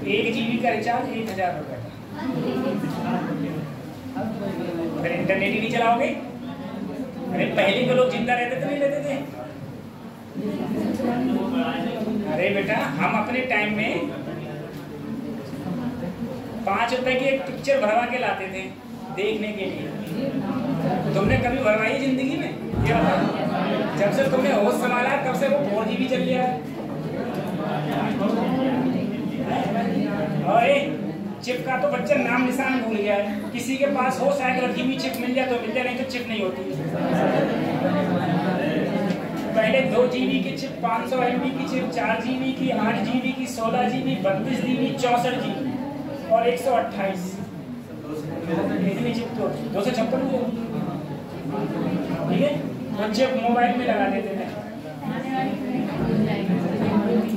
1 GB का रिचार्ज 1000 रुपये का। अगर इंटरनेट ही नहीं चलाओगे, अरे पहले के लोग जिंदा रहते थे नहीं रहते थे? अरे बेटा हम अपने टाइम में 5 रुपए की एक पिक्चर भरवा के लाते थे देखने के लिए। तुमने कभी भरवाई जिंदगी में? ये बताओ। जब से तुमने होश संभाला तब से वो 4 GB चल लिया है। और चिप का तो बच्चा नाम निशान भूल गया है। किसी के पास हो शायद रखी हुई चिप मिल जाए तो मिल जाए, नहीं तो चिप नहीं होती। पहले 2 GB की चिप, 500 MB की चिप, 4 GB की, 8 GB की, 16 GB, 32 GB, 64 GB और 128। इतनी चिप तो 256 ठीक है। तो चिप मोबाइल में लगा देते थे,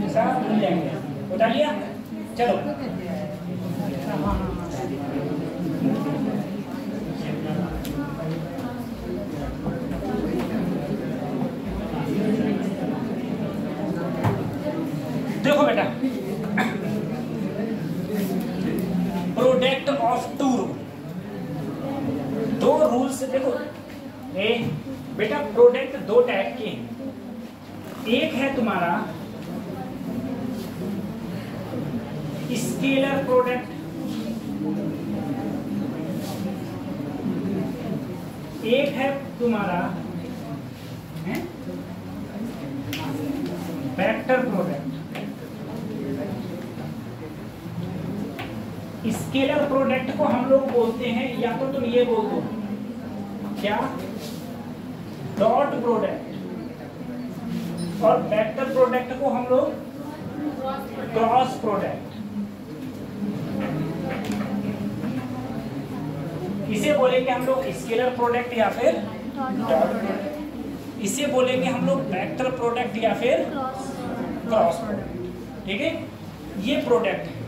सब भूल जाएंगे। उठा लिया, चलो। देखो बेटा, प्रोडक्ट ऑफ 2 रूल, 2 रूल से देखो। बेटा प्रोडक्ट 2 टाइप के हैं। एक है तुम्हारा स्केलर प्रोडक्ट, एक है तुम्हारा वेक्टर प्रोडक्ट। स्केलर प्रोडक्ट को हम लोग बोलते हैं, या तो तुम ये बोल दो क्या, डॉट प्रोडक्ट, और वेक्टर प्रोडक्ट को हम लोग क्रॉस प्रोडक्ट। इसे बोलेंगे हम लोग स्केलर प्रोडक्ट या फिर डॉट प्रोडक्ट। इसे बोलेंगे हम लोग वेक्टर प्रोडक्ट या फिर क्रॉस प्रोडक्ट। ठीक है, ये प्रोडक्ट है।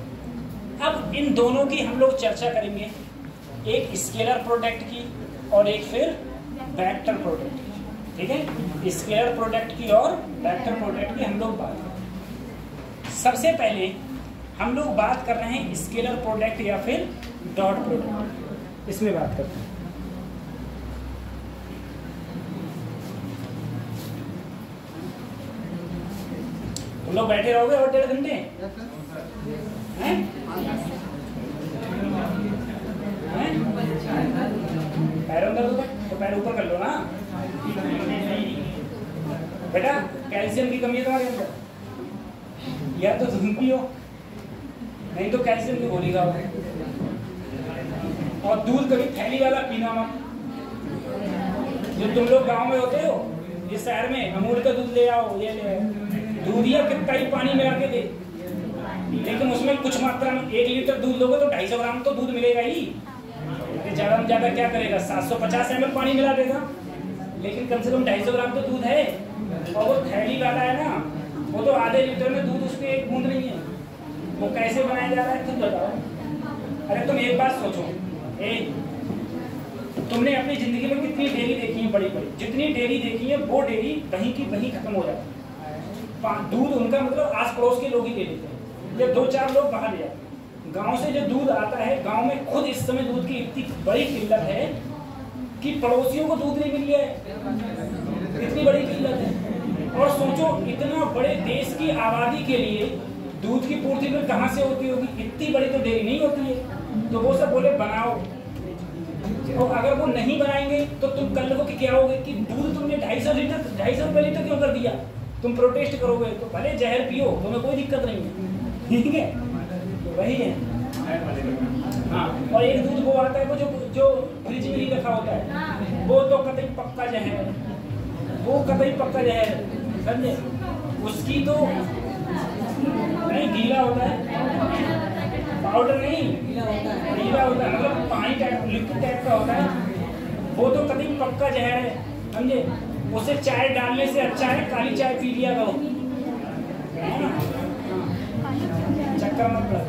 अब इन दोनों की हम लोग चर्चा करेंगे, एक स्केलर प्रोडक्ट की और एक फिर वेक्टर प्रोडक्ट की। ठीक है, स्केलर प्रोडक्ट की और वेक्टर प्रोडक्ट की हम लोग बात करें। सबसे पहले हम लोग बात कर रहे हैं स्केलर प्रोडक्ट या फिर डॉट प्रोडक्ट, इसमें बात करते हैं। तुम लोग बैठे रहोगे और 1.5 घंटे हैं? पैरों में दर्द तो पैर ऊपर कर लो ना बेटा। कैल्शियम की कमी है तुम्हारे अंदर, या तो धुंध पियो नहीं तो कैल्शियम की गोली खाओ। और दूध कभी थैली वाला पीना मत। जो तुम लोग गांव में होते हो, इस शहर में अमूल का दूध ले आओ, ये ले आओ, दूधिया कितना ही पानी मिला के दे, लेकिन उसमें कुछ मात्रा में 1 लीटर दूध लोगे तो 250 ग्राम तो दूध मिलेगा ही। ज़्यादा में ज़्यादा क्या करेगा, 750 ml पानी मिला देगा, लेकिन कम से कम 250 ग्राम तो दूध है। और वो थैली वाला है ना, वो तो आधे लीटर में दूध, उसमें 1 बूंद नहीं है। वो कैसे बनाया जा रहा है तुम बताओ। अरे तुम एक बात सोचो, तुमने अपनी जिंदगी में कितनी डेयरी देखी है, बड़ी बड़ी जितनी डेयरी देखी है वो डेयरी वहीं की वहीं खत्म हो जाती है। दूध उनका मतलब आस पड़ोस के लोग ही ले लेते हैं, या 2-4 लोग बाहर ले जाते हैं। गांव से जो दूध आता है, गांव में खुद इस समय दूध की इतनी बड़ी किल्लत है कि पड़ोसियों को दूध नहीं मिल रहा है, इतनी बड़ी किल्लत है। और सोचो इतना बड़े देश की आबादी के लिए दूध की पूर्ति फिर कहाँ से होती होगी, इतनी बड़ी तो डेयरी नहीं होती है। तो वो सब बोले बनाओ, और अगर वो नहीं बनाएंगे तो तुम कल को क्या होगे कि दूध तुमने 250 रुपये लीटर क्यों कर दिया, तुम प्रोटेस्ट करोगे। तो भले जहर पियो, तुम्हें कोई दिक्कत नहीं है, ठीक है, तो वही है। हाँ, और एक दूध वो आता है वो जो फ्रिज में ही रखा होता है, वो तो कतई पक्का जहर है, वो कतई पक्का जहर है, समझे। उसकी तो नहीं गीला होता है, पाउडर नहीं गीला होता है, मतलब पानी टाइप लिक्विड टाइप का होता है, वो तो कतई पक्का जहर है, समझे। उसे चाय डालने से अच्छा है काली चाय पी लिया करो, चक्कर मत पड़ा।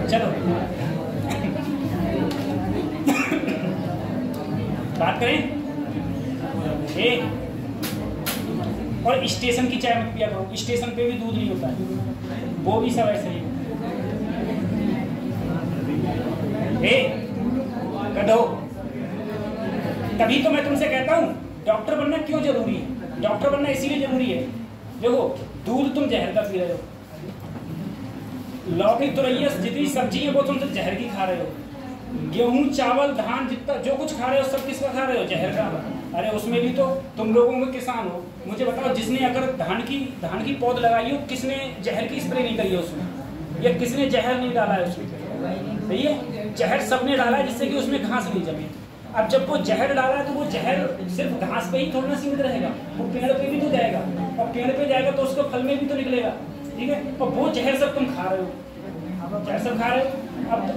चलो बात करें। और स्टेशन की चाय मत पिया करो, स्टेशन पे भी दूध नहीं होता है, वो भी सब ऐसे ही। गधो, तभी तो मैं तुमसे कहता हूँ डॉक्टर बनना क्यों जरूरी है। डॉक्टर बनना इसीलिए जरूरी है, देखो दूध तुम जहर का पी रहे हो, लौकी तुरैया जितनी सब्जी है वो तुम तो जहर की खा रहे हो, गेहूं चावल धान जितना जो कुछ खा रहे हो सब किसका खा रहे हो, जहर का। अरे उसमें भी तो तुम लोगों में किसान हो, मुझे बताओ जिसने अगर धान की पौध लगाई हो, किसने जहर की स्प्रे नहीं करी है उसमें, या किसने जहर नहीं डाला है उसमें, सही है। जहर सबने डाला है जिससे कि उसमें घास नहीं जमे। अब जब वो जहर डाला है तो वो जहर सिर्फ घास पे ही थोड़ा ना सीमित रहेगा, वो पेड़ पे भी तो जाएगा, और पेड़ पे जाएगा तो उसको फल में भी तो निकलेगा, ठीक है। और वो जहर सब तुम खा रहे हो, जहर सब खा रहे हो।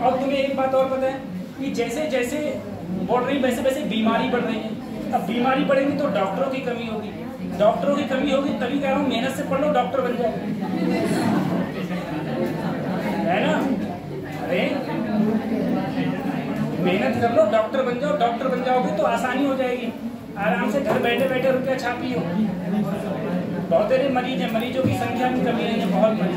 अब तुम्हें एक बात और पता है कि जैसे जैसे बढ़ रही वैसे वैसे बीमारी बढ़ रही है। अब बीमारी बढ़ेगी तो डॉक्टरों की कमी होगी, डॉक्टरों की कमी होगी, तभी कह रहा हूँ मेहनत से पढ़ लो, डॉक्टर बन जाओ, है ना। अरे मेहनत कर लो, डॉक्टर बन जाओ, डॉक्टर बन जाओगे तो आसानी हो जाएगी, आराम से घर बैठे बैठे रुपया छापी हो। बहुत सारे मरीज हैं, मरीजों की संख्या में कमी नहीं है, बहुत मरीज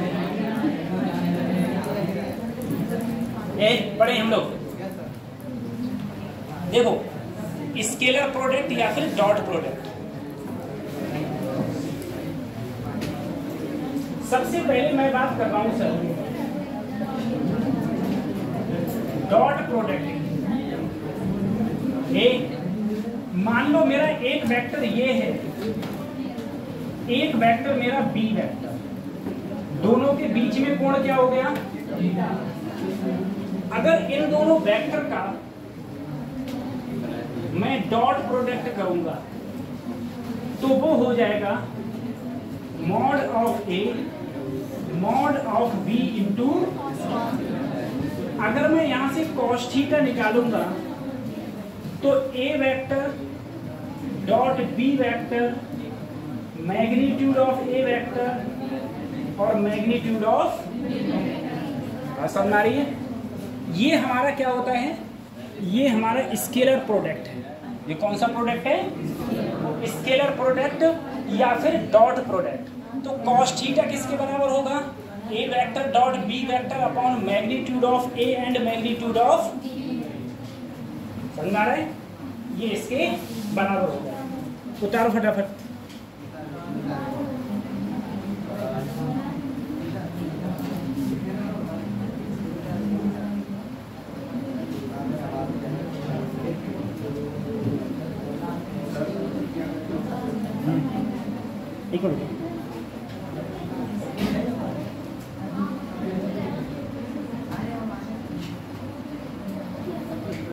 हैं। पढ़े हम लोग, देखो स्केलर प्रोडक्ट या फिर डॉट प्रोडक्ट। सबसे पहले मैं बात कर रहा हूं सर डॉट प्रोडक्ट। मान लो मेरा एक वेक्टर ये है, एक वेक्टर मेरा बी वेक्टर, दोनों के बीच में कोण क्या हो गया। अगर इन दोनों वेक्टर का मैं डॉट प्रोडक्ट करूंगा तो वो हो जाएगा mod of A mod of B into, अगर मैं यहां से cos थीटा निकालूंगा तो A vector dot B vector magnitude of A vector और मैग्नीट्यूड ऑफ, समझ आ रही है। ये हमारा क्या होता है, ये हमारा स्केलर प्रोडक्ट है। ये कौन सा प्रोडक्ट है, स्केलर प्रोडक्ट या फिर डॉट प्रोडक्ट। तो cos थीटा किसके बराबर होगा, A vector dot B vector upon magnitude of A and magnitude of, समझ आ रहा है, ये इसके बराबर होगा। उतारो फटाफट। एक मिनट।